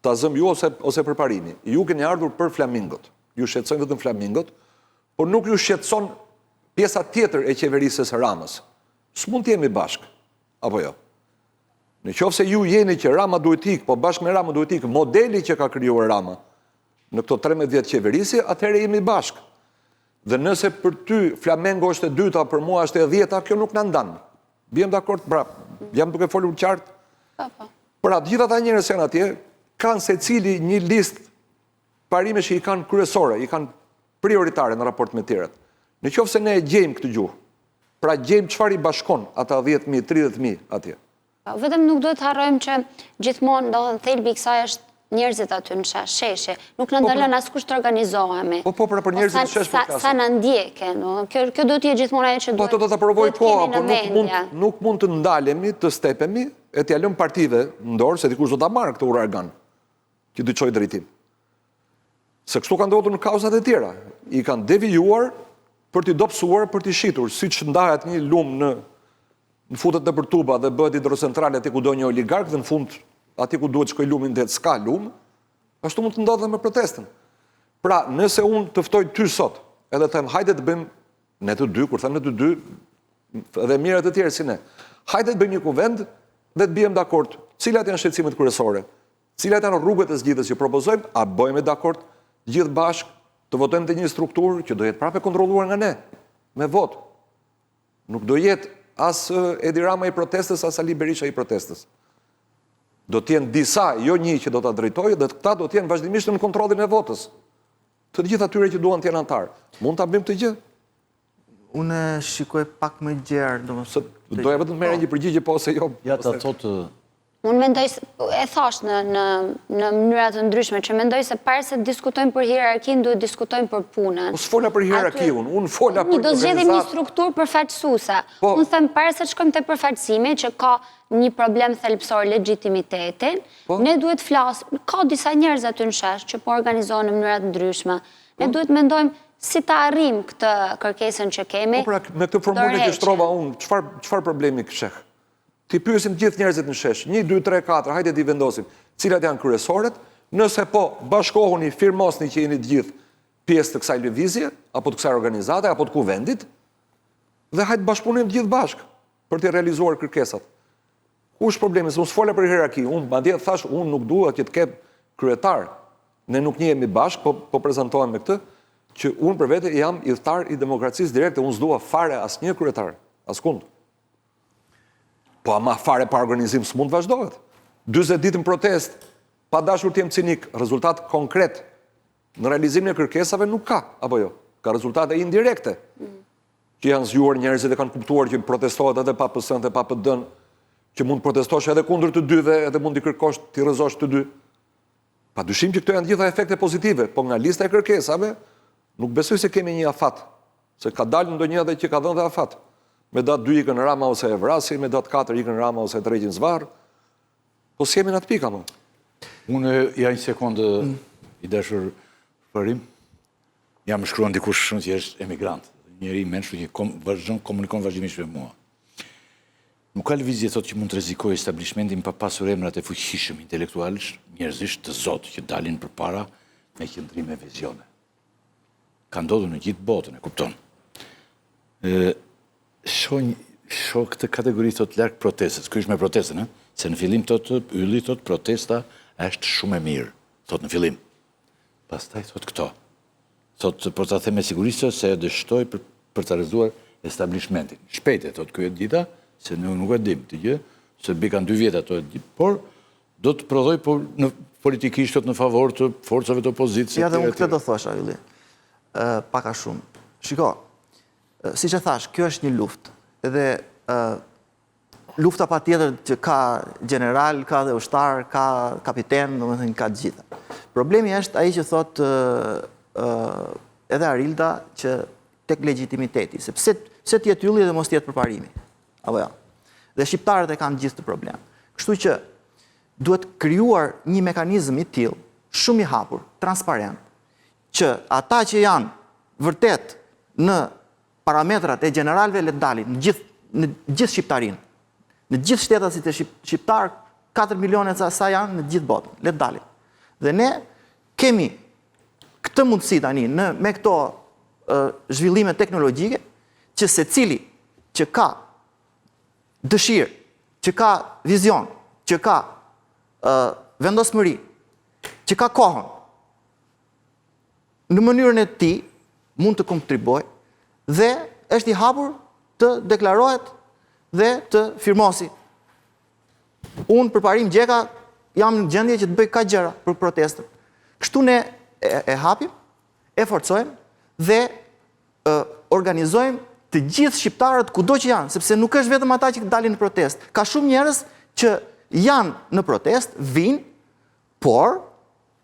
Ta zëm ju ose për parimi. Ju keni ardhur për flamingot. Ju shqetësojnë vetëm flamingot, por nuk ju shqetëson pjesa tjetër e qeverisë së Ramës. S'mund të jemi bashkë, apo jo? Në qoftë se ju jeni që Rama duhet ikë, po bashkë me Rama duhet ikë modeli që ka krijuar Rama në këto 13 vjet qeverisi, atëherë jemi bashkë. Dhe nëse për ty Flamengo është e dyta, për mua është e 10-ta, kjo nuk na ndan. Biem dakord, pra, jam duke folur qartë. Pra, gjithë ata njerëz që janë atje kanë secili një listë parime që i kanë kryesore, i kanë prioritare në raport me të tjerët. Në qoftë se ne e gjejmë këtë gjuhë, pra gjejmë çfarë i bashkon ata 10.000, 30.000 atje. Vetëm nuk duhet të harrojmë që gjithmonë do të thelbi i kësaj është njerëzit aty në sheshe. Nuk na ndalon askush të organizohemi. Po pra për njerëzit në shesh po flasim. Sa na ndjeken, kjo do të jetë gjithmonë ajo që duhet. Po do ta provoj koha, por nuk mund të ndalemi, të stepemi e t'ia lëmë partive në dorë se dikush do ta marrë këtë uragan që do të çojë drejtim. Se kështu kanë ndodhur në kauzat e tjera. I kanë devijuar për t'i dobësuar, për t'i shitur, siç ndahet një lum në futet nëpër tuba dhe bëhet hidrocentrale aty ku do një oligark dhe në fund aty ku duhet shkoj lumin det s'ka lum, ashtu mund të ndodhë me protestën. Pra, nëse unë të ftoj ty sot, edhe them hajde të bëjmë ne të dy, kur them ne të dy, edhe mirë të tjerë si ne. Hajde të bëjmë një kuvend dhe të bijem dakord, cilat janë shqetësimet kryesore, cilat janë rrugët e zgjidhjes që propozojmë, a bëjmë dakord gjithë bashkë të votojmë te një strukturë që do jetë prapë kontrolluar nga ne, me votë. Nuk do jetë as Edi Rama i protestës, as Ali Berisha i protestës. Do t'jenë disa, jo një që do t'a drejtojë, dhe këta do t'jenë vazhdimisht në kontrollin e votës. Të gjithë atyre që duan t'jenë antarë. Mund t'a bëjmë të gjë? Unë shikoj pak më gjerë. Doja vetëm të merre një përgjigje po ose jo. Ja ta thotë. Unë mendoj, e thash në mënyra të ndryshme, që mendoj se parë se diskutojmë për hierarkinë, duhet diskutojmë për punën. Po s'fola për hierarkiun, unë fola për do zgjedhim një strukturë përfaqësuese. Unë them parë se shkojmë te përfaqësimi, që ka një problem thelbësor legitimiteti, ne duhet flasim, ka disa njerëz aty në shesh që po organizohen në mënyra të ndryshme. Ne duhet mendojmë si ta arrijmë këtë kërkesën që kemi. Po pra, me këtë formulë që shtrova unë, çfarë problemi kësheh? Ti pyesim gjithë njerëzit në shesh, 1, 2, 3, 4, hajde t'i vendosim, cilat janë kryesorët, nëse po bashkohuni, firmosni që jeni të gjithë pjesë të kësaj lëvizje, apo të kësaj organizate, apo të kuvendit, dhe hajde bashkëpunim gjithë bashkë për të realizuar kërkesat. Ku është problemi? Se unë s'fola për hierarki, unë madje thash, unë nuk dua që të kem kryetar. Ne nuk njihemi bashkë, po prezantohem me këtë, që unë për vete jam udhëtar i demokracisë direkte, unë s'dua fare asnjë kryetar, askund. Po ama fare pa organizim s'mund vazhdohet. 40 ditë në protest, pa dashur t'jem cinik, rezultat konkret në realizimin e kërkesave nuk ka, apo jo? Ka rezultate indirekte, që janë zgjuar njerëzit e kanë kuptuar që protestohet edhe pa PS-n dhe pa PD-n, që mund protestosh edhe kundër të dyve, edhe mund t'i kërkosh t'i rrezosh të dy. Pa dyshim që këto janë gjitha efekte pozitive, po nga lista e kërkesave, nuk besoj se kemi një afat, se ka dalë ndonjë edhe që ka dhënë dhe afat. Me datë 2 ikën Rama ose e vrasi, me datë 4 ikën Rama ose e tregin zvarë, po s'jemi në atë pika, më. Unë ja një sekundë i dashur Farim, jam shkruan dikush shumë që është emigrant, njëri mençur që komunikon vazhdimisht me mua. Nuk ka lëvizje thotë që mund të rrezikojë establishmentin pa pasur emrat e fuqishëm intelektualisht, njerëzisht të zotë që dalin përpara me qëndrime vizione. Ka ndodhur në gjithë botën, e kupton. Shoh këtë kategori thotë larg protestës. Ky është me protestën, se në fillim thotë ylli thotë protesta është shumë e mirë, thotë në fillim. Pastaj thotë këto. Thotë por ta them me siguri se e dështoj për të rrezuar establishmentin. Shpejt e thotë ky e dita, se ne nuk e dim të gjë, se kanë 2 vjet ato e di, por do të prodhoj në politikisht në favor të forcave të opozitës. Ja dhe unë këtë do thosha, Ylli, paka shumë. Shiko, si që thash, kjo është një luft, edhe lufta pa tjetër që ka general, ka dhe ushtar, ka kapiten, do më thënë ka gjitha. Problemi është aji që thot edhe Arilda që tek legitimiteti, se pse tjetë Ylli dhe mos tjetë përparimi. Apo ja. Dhe shqiptarët e kanë gjithë të problem. Kështu që duhet krijuar një mekanizëm i tillë, shumë i hapur, transparent, që ata që janë vërtet në parametrat e generalëve le të dalin në gjithë shqiptarinë, në gjithë shtetasit e shqiptar, 4 milionë sa janë në gjithë botën, le të dalin. Dhe ne kemi këtë mundësi tani me këto zhvillime teknologjike që secili që ka dëshirë, që ka vizion, që ka vendosmëri, që ka kohën, në mënyrën e tij mund të kontribuoj dhe është i hapur të deklarohet dhe të firmosi. Unë për Parim Gjeka jam në gjendje që të bëj kaq gjëra për protestën. Kështu ne e hapim, e forcojmë dhe organizojmë të gjithë shqiptarët kudo që janë, sepse nuk është vetëm ata që dalin në protest. Ka shumë njerëz që janë në protest, vinë, por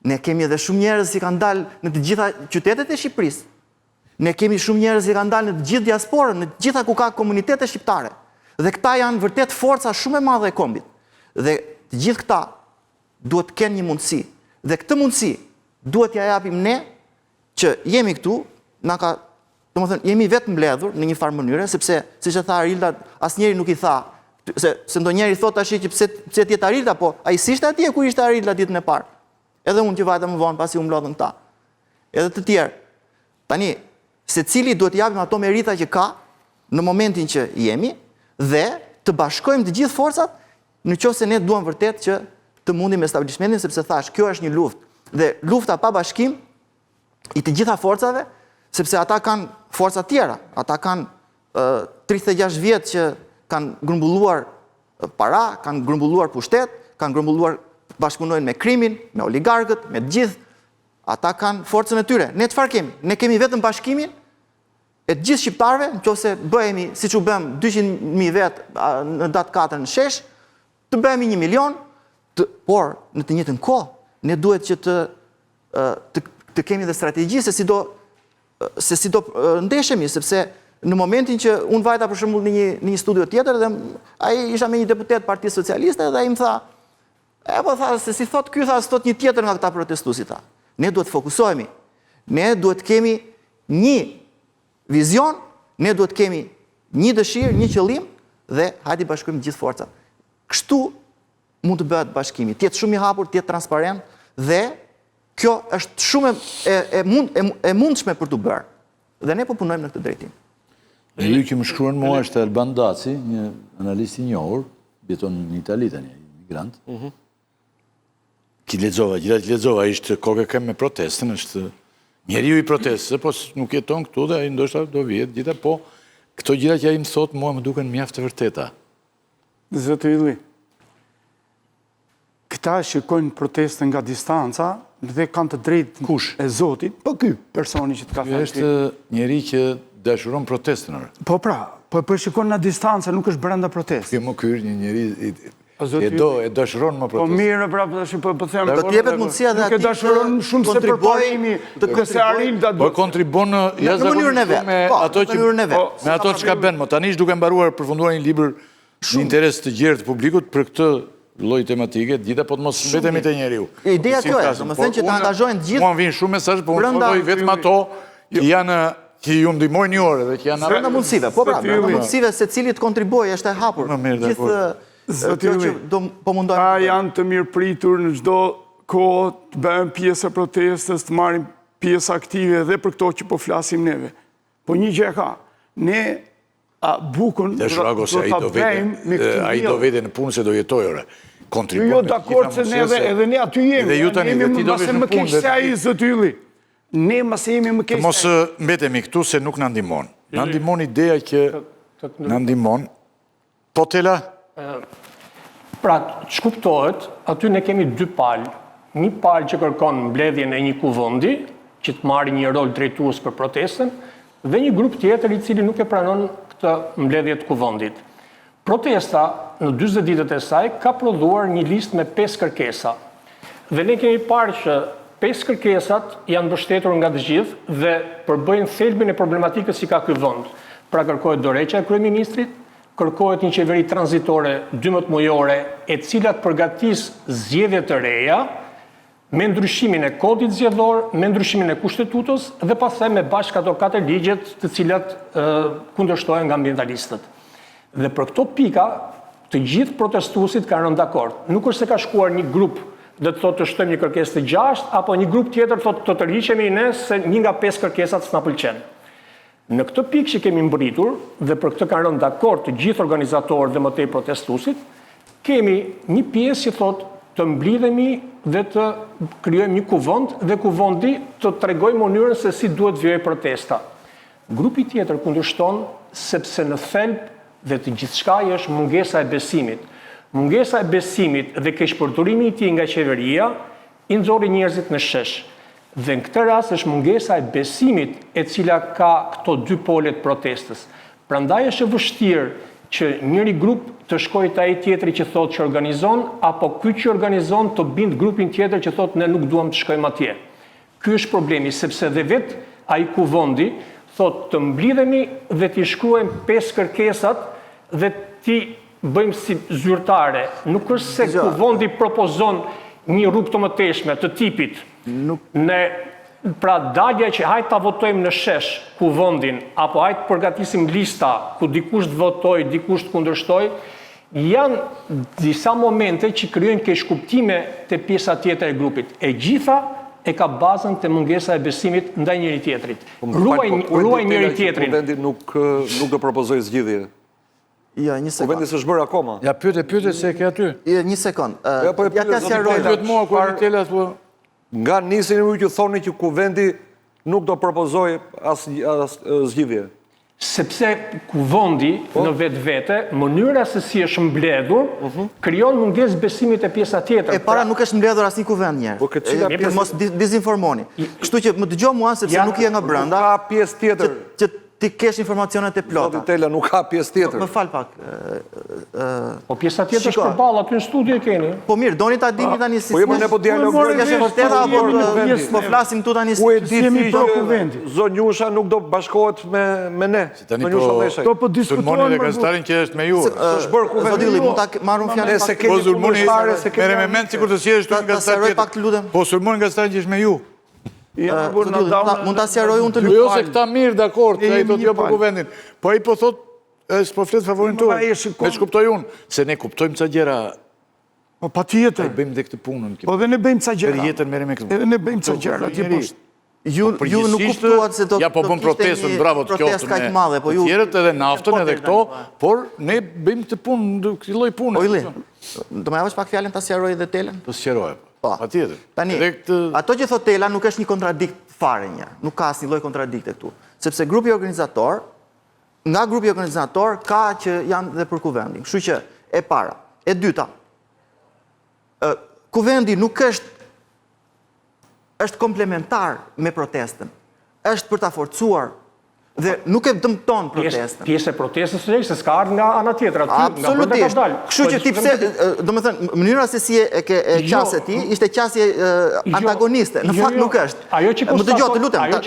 ne kemi edhe shumë njerëz që kanë dalë në të gjitha qytetet e Shqipërisë. Ne kemi shumë njerëz që kanë dalë në të gjithë diasporën, në të gjitha ku ka komunitete shqiptare. Dhe këta janë vërtet forca shumë e madhe e kombit. Dhe të gjithë këta duhet të kenë një mundësi. Dhe këtë mundësi duhet ja japim ne që jemi këtu, jemi vetë mbledhur në një farë mënyre, sepse, si që tha Arilda, asnjëri nuk i tha, se ndonjëri thot tash që pse tjetë Arilda, po a i sishte atje ku ishte Arilda ditën e parë. Edhe unë që vajta më vonë pasi u mlodhën këta. Edhe të tjerë. Tani, se cili duhet japim ato merita që ka në momentin që jemi dhe të bashkojmë të gjithë forcat në qoftë se ne duam vërtet që të mundim establishmentin, sepse thash, kjo është një luftë. Dhe lufta pa bashkim i të gjitha forcave, sepse ata kanë forca tjera, ata kanë 36 vjetë që kanë grumbulluar para, kanë grumbulluar pushtet, kanë grumbulluar bashkëpunojnë me krimin, me oligarkët, me të gjithë, ata kanë forcën e tyre. Ne çfarë kemi? Ne kemi vetëm bashkimin e të gjithë shqiptarëve, nëse bëhemi siç u bëm 200.000 vetë në datë 4 në shesh, të bëhemi 1 milion, por në të njëjtën kohë ne duhet që të kemi dhe strategji se si do ndeshemi, sepse në momentin që unë vajta për shembull në një studio tjetër dhe ai isha me një deputet Partisë Socialiste dhe ai më tha, po tha se si thot ky, tha s'thot një tjetër nga këta protestuesit tha. Ne duhet të fokusohemi. Ne duhet kemi një vizion, ne duhet kemi një dëshirë, një qëllim dhe hajde bashkojmë gjithë forcat. Kështu mund të bëhet bashkimi, të jetë shumë i hapur, të jetë transparent dhe kjo është shumë e mundshme për të bërë. Dhe ne po punojmë në këtë drejtim. E ju që më shkruan mua është Alban Daci, një analist i njohur, jeton në Itali tani, migrant. Ki lexova, gjithë që lexova ishte kokë kemë me protestën, është njeriu i protestës, po nuk jeton këtu dhe ai ndoshta do vihet gjithë, po këto gjëra që ai më thot mua më duken mjaft të vërteta. Zoti Ylli, këta shikojnë protestën nga distanca dhe kanë të drejtë Kush? E Zotit, po ky personi që të ka Ky thënë. është njeri që dashuron protestën. Po pra, po shikon nga distanca, nuk është brenda protestë. Kjo më ky një njeri Zoti e dashuron më Po protestën. mirë, pra, po them. Do t'jepet mundësia dhe Nuk e atij dashuron shumë se përparimi të se Arilda Po kontribon në mënyrën e vet. me Po, ato në mënyrën e vet. me ato çka bën. Mo tani është duke mbaruar përfunduar një libër në interes të gjerë të publikut për këtë lloj tematike, gjithë po të mos mbetemi te njeriu. Ideja kjo është, domethënë që të angazhohen të gjithë. Mua vjen shumë mesazh, po unë brenda- filloj vetëm ato që janë që ju ndihmojnë një orë dhe që janë Brenda mundësive, po pra, brenda mundësive secili të kontribuojë është e hapur. Më mirë, dakord. Gjithë kjo që do po mundohen. Ta janë të mirë pritur në çdo kohë të bëhen pjesë e protestës, të marrin pjesë aktive dhe për këto që po flasim neve. Po një gjë e ka, ne bukën Dhe shrago se ai do vete në punë se do jetoj ore. Kontribon. Jo, dakord se neve edhe ne aty jemi. Edhe ju tani, dhe ti do vesh në më keq punë. se ai Zoti Ylli. Ne mas jemi më keq. Mos mbetemi këtu se nuk na ndihmon. Na ndihmon ideja që na ndihmon. Po Tela, Pra, që kuptohet, aty ne kemi dy palë. Një palë që kërkon mbledhjen e një kuvendi, që të marrë një rol drejtues për protestën, dhe një grup tjetër i cili nuk e pranon këtë mbledhje të kuvendit. Protesta, në 40 ditët e saj, ka prodhuar një listë me 5 kërkesa. Dhe ne kemi parë që 5 kërkesat janë mbështetur nga të gjithë dhe përbëjnë thelbin e problematikës që ka ky vend. Pra kërkohet dorëheqja e kryeministrit, kërkohet një qeveri tranzitore 12 mujore e cilat përgatis zgjedhje të reja me ndryshimin e kodit zgjedhor, me ndryshimin e kushtetutës dhe pastaj me bashkë ato 4 ligjet të cilat kundërshtohen nga ambientalistët. Dhe për këto pika, të gjithë protestuesit kanë rënë dakord. Nuk është se ka shkuar një grup dhe të thotë të shtojmë një kërkesë të 6, apo një grup tjetër thotë të tërhiqemi ne se një nga 5 kërkesat s'na pëlqen. Në këtë pikë që kemi mbritur, dhe për këtë kanë rënë dakord të gjithë organizatorët dhe më tej protestuesit, kemi një pjesë që thotë të mblidhemi dhe të krijojmë një kuvend dhe kuvendi të tregojë mënyrën se si duhet vijojë protesta. Grupi tjetër kundërshton sepse në thelb dhe të gjithçkaja është mungesa e besimit. Mungesa e besimit dhe keqpërdorimi i tij nga qeveria i nxorri njerëzit në shesh. Dhe në këtë rast është mungesa e besimit e cila ka këto dy polet protestës. Prandaj është e vështirë që njëri grup të shkojë te ai tjetri që thotë që organizon, apo ky që organizon të bind grupin tjetër që thotë ne nuk duam të shkojmë atje. Ky është problemi, sepse dhe vetë ai kuvendi thotë të mblidhemi dhe t'i shkruajmë 5 kërkesat dhe ti bëjmë si zyrtare. Nuk është se kuvendi propozon një rrugë të mëtejshme të tipit. Pra dalja që hajtë ta votojmë në shesh kuvendin, apo hajtë përgatisim lista ku dikush të votoj, dikush të kundërshtoj, janë disa momente që krijojnë keqkuptime te pjesa tjetër e grupit. E gjitha e ka bazën te mungesa e besimit ndaj njëri tjetrit. Ruaj njëri tjetrin. Kuvendi nuk do propozoj zgjidhje. Ja, një sekond. Kuvendi s'është bërë akoma. ja pyete se ke aty. Një sekond. Ja, po e Ja ta sqaroj. Pyet mua kur Tela po Nga nisin ju që thoni që kuvendi nuk do propozoj as zgjidhje. Sepse kuvendi në vetvete, mënyra se si është mbledhur, krijon mungesë besimit e pjesa tjetër. E para nuk është mbledhur asnjë kuvend njerë. Po këtë cila pjesë- Mos dizinformoni. Kështu që më dëgjoj mua sepse nuk je nga brenda. Ka pjesë tjetër. Që ti kesh informacionet e plota. Zoti Tela nuk ka pjesë tjetër. Më fal pak. Po pjesa tjetër është Shiko. përballë aty në studio e keni. Po mirë, doni ta dini tani si. Po jemi ne po dialogojmë. Ka shë vërteta apo po flasim këtu tani si. Ku e di jemi ti pro që kuvendi. Zonjusha nuk do bashkohet me ne. tani Zonjusha Dheshaj. Po Sulmoni diskutojmë dhe gazetarin që është me ju. Është bërë kuvendi. Zoti Ylli, mund ta marrëm fjalën Se pak. kemi Po Sulmoni kundërshtare, se kemi merre me mend sikur të sjellësh Ta- ty ta gazetar sqaroj pak, të lutem. Po Sulmoni gazetari që është me ju. Zoti Ylli, mund ta sqaroj unë të Jo se këta mirë, dakord, ai jemi thotë një jo për palë. kuvendin. Po ai po thotë s'po flet favorin Po, tuaj. ai e shikon. Me ç'kuptoj unë, se ne kuptojmë ca gjëra, Po patjetër. bëjmë dhe këtë punën. Po dhe ne bëjmë ca Për gjëra. jetën merrem me këtë. Edhe ne bëjmë ca gjëra atje poshtë. Ju nuk Përgjithsisht, kuptuat se do ja po bën protestën, bravo të protestë qoftë kaq madhe, po ju tjerët edhe naftën Po, edhe deri këto, tani, por ne bëjmë këtë punë, këtë lloj pune. Po Ylli, do më japësh pak fjalën ta sqaroj edhe Telën? Po sqaroj. Po. Patjetër. Tani, Edhe këtë ato që thot Tela nuk është një kontradikt fare një. Nuk ka asnjë lloj kontradikte këtu. Sepse grupi organizator, nga grupi organizator ka që janë dhe për kuvendin. Kështu që e para. E dyta, kuvendi nuk është komplementar me protestën, është për ta forcuar dhe nuk e dëmton protestën. Pjesë e protestës së se s'ka ardhur nga ana tjetër aty, absolutisht. Kështu që ti pse, domethënë, mënyra se si e qasje ti ishte qasje antagoniste. Në fakt nuk është. Ajo që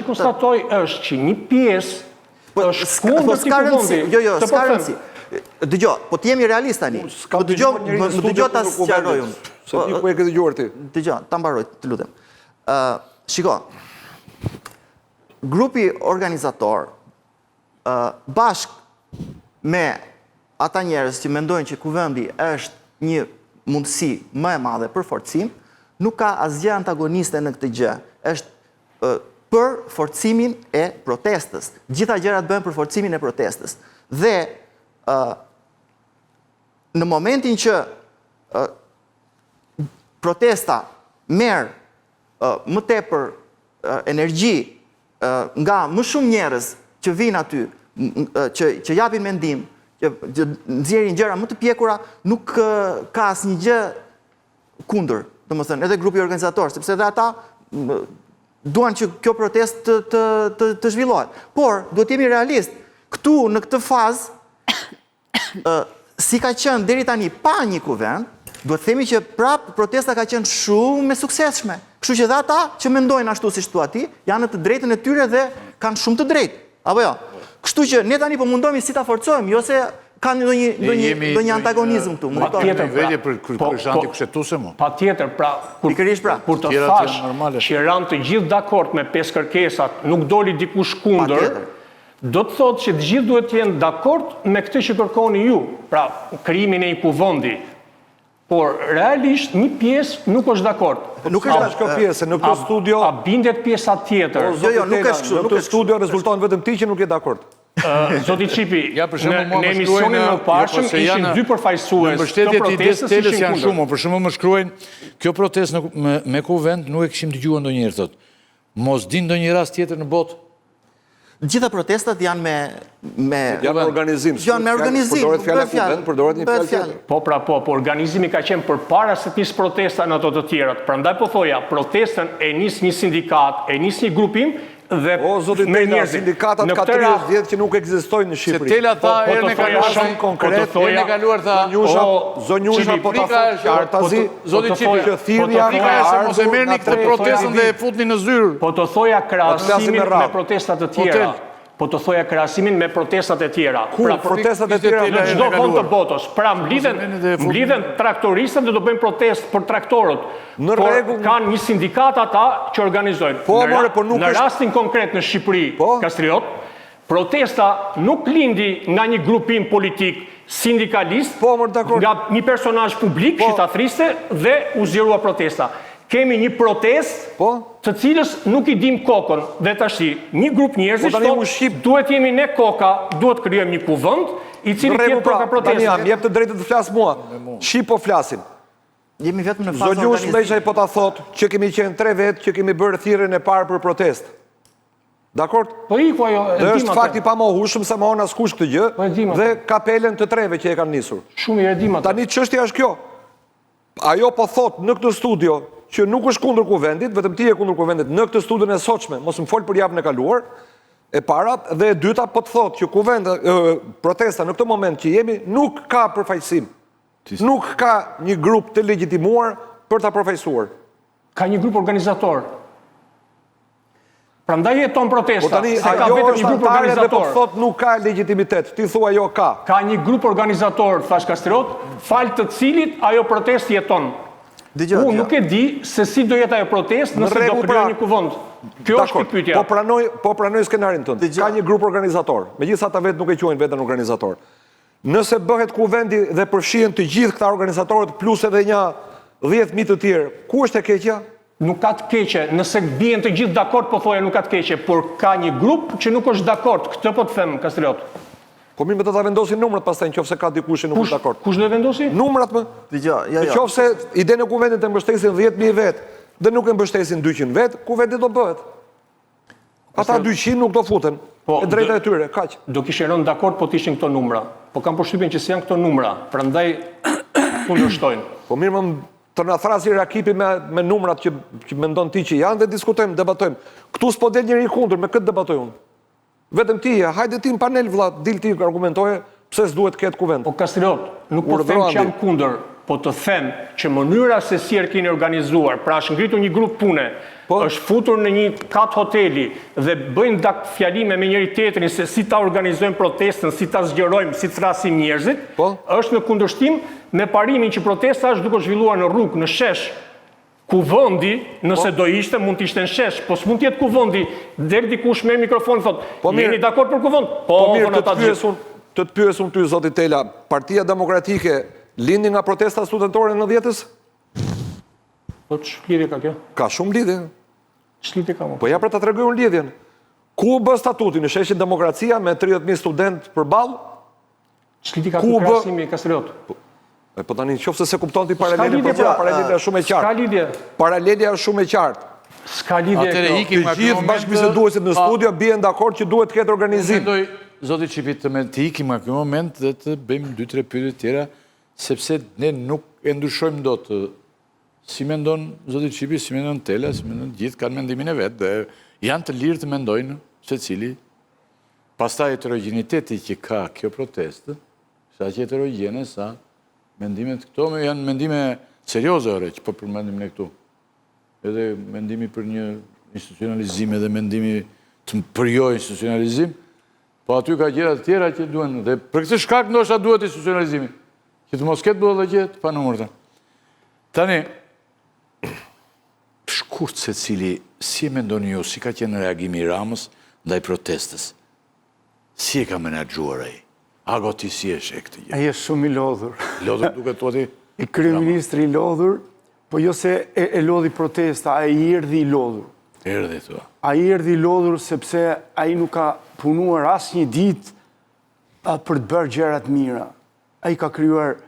konstatoj është që një pjesë është kundër këtij kuvendi. Jo, s'ka rëndësi. Dëgjoj, po ti jemi realist tani. Më dëgjoj ta sqaroj unë. Se ti ku e ke dëgjuar ti? Dëgjoj, ta mbaroj, të lutem. Shiko, grupi organizator bashk me ata njerëz që mendojnë që kuvendi është një mundësi më e madhe për forcim, nuk ka asgjë antagoniste në këtë gjë. Është për forcimin e protestës. Gjitha gjërat bëhen për forcimin e protestës. Dhe në momentin që protesta merr më tepër energji nga më shumë njerëz që vinë aty, që japin mendim, që nxjerrin gjëra më të pjekura, nuk ka asnjë gjë kundër, domethënë, edhe grupi organizator, sepse edhe ata duan që kjo protestë të zhvillohet. Por, duhet jemi realist, këtu në këtë fazë, si ka qenë deri tani pa një kuvend, duhet themi që prap protesta ka qenë shumë me suksesshme. Kështu që dhe ata që mendojnë ashtu si thua ti, janë në të drejtën e tyre dhe kanë shumë të drejtë. Apo jo? Kështu që ne tani po mundohemi si ta forcojmë, jo se ka ndonjë antagonizëm këtu. Patjetër, pra, kur të thash që ranë të gjithë dakord me 5 kërkesat, nuk doli dikush kundër, do të thotë që të gjithë duhet të jenë dakord me këtë që kërkoni ju, pra krijimin e një kuvendi. Por realisht një pjesë nuk është dakord. Nuk është kjo pjesë, në këtë studio... A bindet pjesa tjetër? Jo, nuk është kështu. Në këtë studio rezulton vetëm ti që nuk je dakord. Zoti Qipi, në emisionin më parshëm ishin 2 përfaqësues të protestës që ishin kundër. Për shembull më shkruajnë, kjo protestë me kuvend nuk e kishim dëgjuar ndonjëherë, thotë. Mos din ndonjë rast tjetër në botë. Gjitha protestat janë me organizim. Janë me organizim. Përdoret fjala kuvend, përdoret një fjalë tjetër. Po, organizimi ka qenë përpara se të nisë protesta në ato të tjerat. Prandaj po thoja, protestën e nis një sindikat, e nis një grupim dhe me njerëzit. Sindikatat ka 30 vjet që nuk ekzistojnë në Shqipëri. Se Tela tha erë në kaluar shumë konkret, erë në kaluar tha Zonjusha po ta thotë qartazi, zoti Qipi, që thirrja ka se mos e merrni këtë protestën dhe e futni në zyrë. Po të thoja krahasimin me protestat e tjera. Po të thoja krahasimin me protestat e tjera. Pra protestat e tjera në çdo vend të botës. Pra mblidhen traktoristët dhe do bëjnë protestë për traktorët. Por kanë një sindikat ata që organizojnë. Në rastin konkret në Shqipëri, Kastriot, protesta nuk lindi nga një grupim politik sindikalist, nga një personazh publik që ta thriste dhe u zgjerua protesta. Kemi një protestë të cilës nuk i dim kokën dhe tashi një grup njerëzish thonë duhet jemi ne koka, duhet krijojmë një kuvend i cili të jetë koka protestë. Tani jam jep të drejtë të flas mua. Shqip po flasim. Jemi vetëm në fazë organizimi. Zonjush Mbeshaj po ta thotë që kemi qenë 3 vetë që kemi bërë thirrjen e parë për protestë. Dakor? Po iku ajo. Dhe është fakti pa mohueshëm se mohon askush këtë gjë dhe kapelen të 3-ve që e kanë nisur. Shumë i e dim atë. Tani çështja është kjo. Ajo po thotë në këtë studio që nuk është kundër kuvendit, vetëm ti e kundër kuvendit në këtë studion e sotshme, mos më fol për javën e kaluar, e para, dhe e dyta po të thotë që protesta në këtë moment që jemi nuk ka përfaqësim. Nuk ka një grup të legjitimuar për ta përfaqësuar. Ka një grup organizator. Prandaj jeton protesta, se ka vetëm një grup organizator. Po thotë nuk ka legjitimitet, ti thua jo ka. Ka një grup organizator, thash Kastriot, fal të cilit ajo protestë jeton. Unë nuk e di se si do jetë ajo protestë nëse do krijojë një kuvend. Kjo është pyetja. Po pranoj skenarin tënd. Ka një grup organizator, megjithëse ata vetë nuk e quajnë veten organizator. Nëse bëhet kuvendi dhe përfshihen të gjithë këta organizatorët plus edhe një 10.000 të tjerë, ku është e keqja? Nuk ka të keqe, nëse bien të gjithë dakord po thoja nuk ka të keqe, por ka një grup që nuk është dakord. Këtë po të them, Kastriot. Po mirë me të ta vendosin numrat pastaj nëse ka dikush që nuk është dakord. Kush do e vendosi? Numrat më. Nëse idenë e kuvendit e mbështesin 10.000 vet dhe nuk e mbështesin 200 vet, kuvendi do bëhet. Ata 200 nuk do futen. E drejta e tyre, kaq. Do kishin rënë dakord po të ishin këto numra. po kam përshtypjen që s'janë këto numra, prandaj kundërshtojnë. Po mirë më të na thrasi Rakipi me numrat që mendon ti që janë dhe diskutojmë, debatojmë. Këtu s'po del njëri kundër, me këtë debatoj unë. Vetëm ti, hajde ti në panel, vlla, dil ti argumentoje pse s'duhet ketë kuvend. Po Kastriot, nuk po them që jam kundër, po të them që mënyra se si keni organizuar, pra është ngritur një grup pune, është futur në një kat hoteli dhe bëjnë dak fjalime me njëri tjetrin se si ta organizojmë protestën, si ta zgjerojmë, si të thrasim njerëzit, është në kundërshtim me parimin që protesta është duke zhvilluar në rrugë, në shesh, ku vendi, nëse do ishte, mund të ishte në shesh, po s'mund të jetë ku vendi, del dikush me mikrofon thot, jeni dakord për ku vend? Po mirë, të pyes unë ty, zoti Tela, Partia Demokratike lindi nga protesta studentore në 90-s? Po ç'lidhje ka kjo? Ka shumë lidhje. Ç'lidhje ka? Po ja për ta tregoj unë lidhjen. Ku bë statuti në sheshin Demokracia me 30.000 studentë përballë? Ç'lidhje ka ky krahasimi Kastriot? Po tani qofse se kupton ti paralelin, paralelja është shumë e qartë. Ska lidhje. Paralelja është shumë e qartë. Ska lidhje. Të gjithë bashkëbiseduesit në studio bien dakord që duhet të ketë organizim. Mendoj, zoti Çipit, të ikim në këtë moment dhe të bëjmë 2-3 pyetje tjera, sepse ne nuk e ndryshojmë dot. Si mendon zoti Çipi, si mendon Tela, si mendon gjithë kanë mendimin e vet dhe janë të lirë të mendojnë secili. Pastaj heterogeniteti që ka kjo protestë, sa që heterogene sa mendimet këto janë mendime serioze që po përmendim ne këtu. Edhe mendimi për një institucionalizim edhe mendimi për jo institucionalizim, po aty ka gjëra të tjera që duhen, dhe për këtë shkak ndoshta duhet institucionalizimi, që të mos ketë bolla gjë të panumërta. Tani, shkurt secili, si e mendoni ju, si ka qenë reagimi i Ramës ndaj protestës? Si e ka menaxhuar ai? Ago ti si e sheh këtë gjë? Ai është shumë i lodhur. Lodhur duket tuati? I kryeministri i lodhur, po jo se e lodhi protesta, ai erdhi i lodhur. Erdhi thua. Ai erdhi i lodhur sepse ai nuk ka punuar asnjë ditë për të bërë gjëra të mira. Ai ka krijuar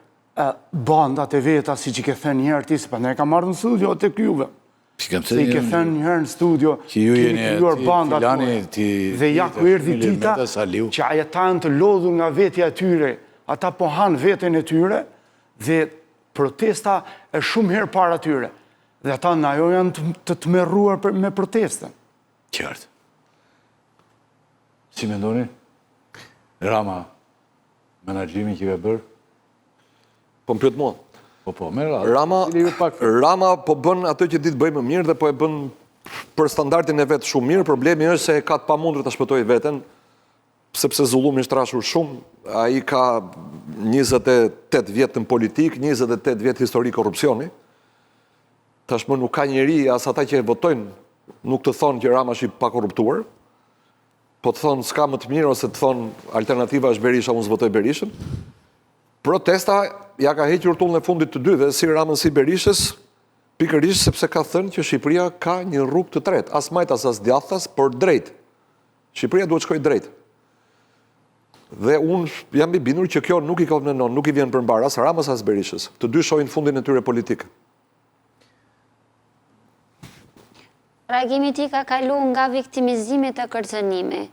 bandat e veta, siç i ke thënë një artist, prandaj ka marrë në studio tek juve. Se i ke thënë një herë në studio, keni krijuar bandat dhe ja ku erdhi dita që ata janë të lodhur nga vetja e tyre, ata po hanë veten e tyre dhe protesta e shumë herë para tyre. Dhe ata në ajo janë të tmerruar me protestën. Qartë. Si mendoni? Rama, menaxhimi që ka bërë? Po më pyet mua. Po, me radhë. Rama po bën atë që ditë bëjmë mirë dhe po e bën për standardin e vetë shumë mirë. Problemi është se ka të pamundur të shpëtojë veten, sepse zullumi është trashur shumë. Ai ka 28 vjet në politik, 28 vjet histori korrupsioni. Tashmë nuk ka njeri, as ata që e votojnë, nuk të thonë që Rama është i pakorruptuar, po të thonë s'ka më të mirë, ose të thonë alternativa është Berisha, unë s'votoj Berishën. Protesta ja ka hequr tullën e fundit të dyve, si Ramën si Berishës, pikërisht sepse ka thënë që Shqipëria ka një rrugë të tretë, as majtas as djathtas, por drejt. Shqipëria duhet shkojë drejt. Dhe unë jam i bindur që kjo nuk i konvenon, nuk i vjen përmbar as Ramës as Berishës. Të dy shohin fundin e tyre politik. Reagimi ti ka kalu nga viktimizimit e kërcënimi,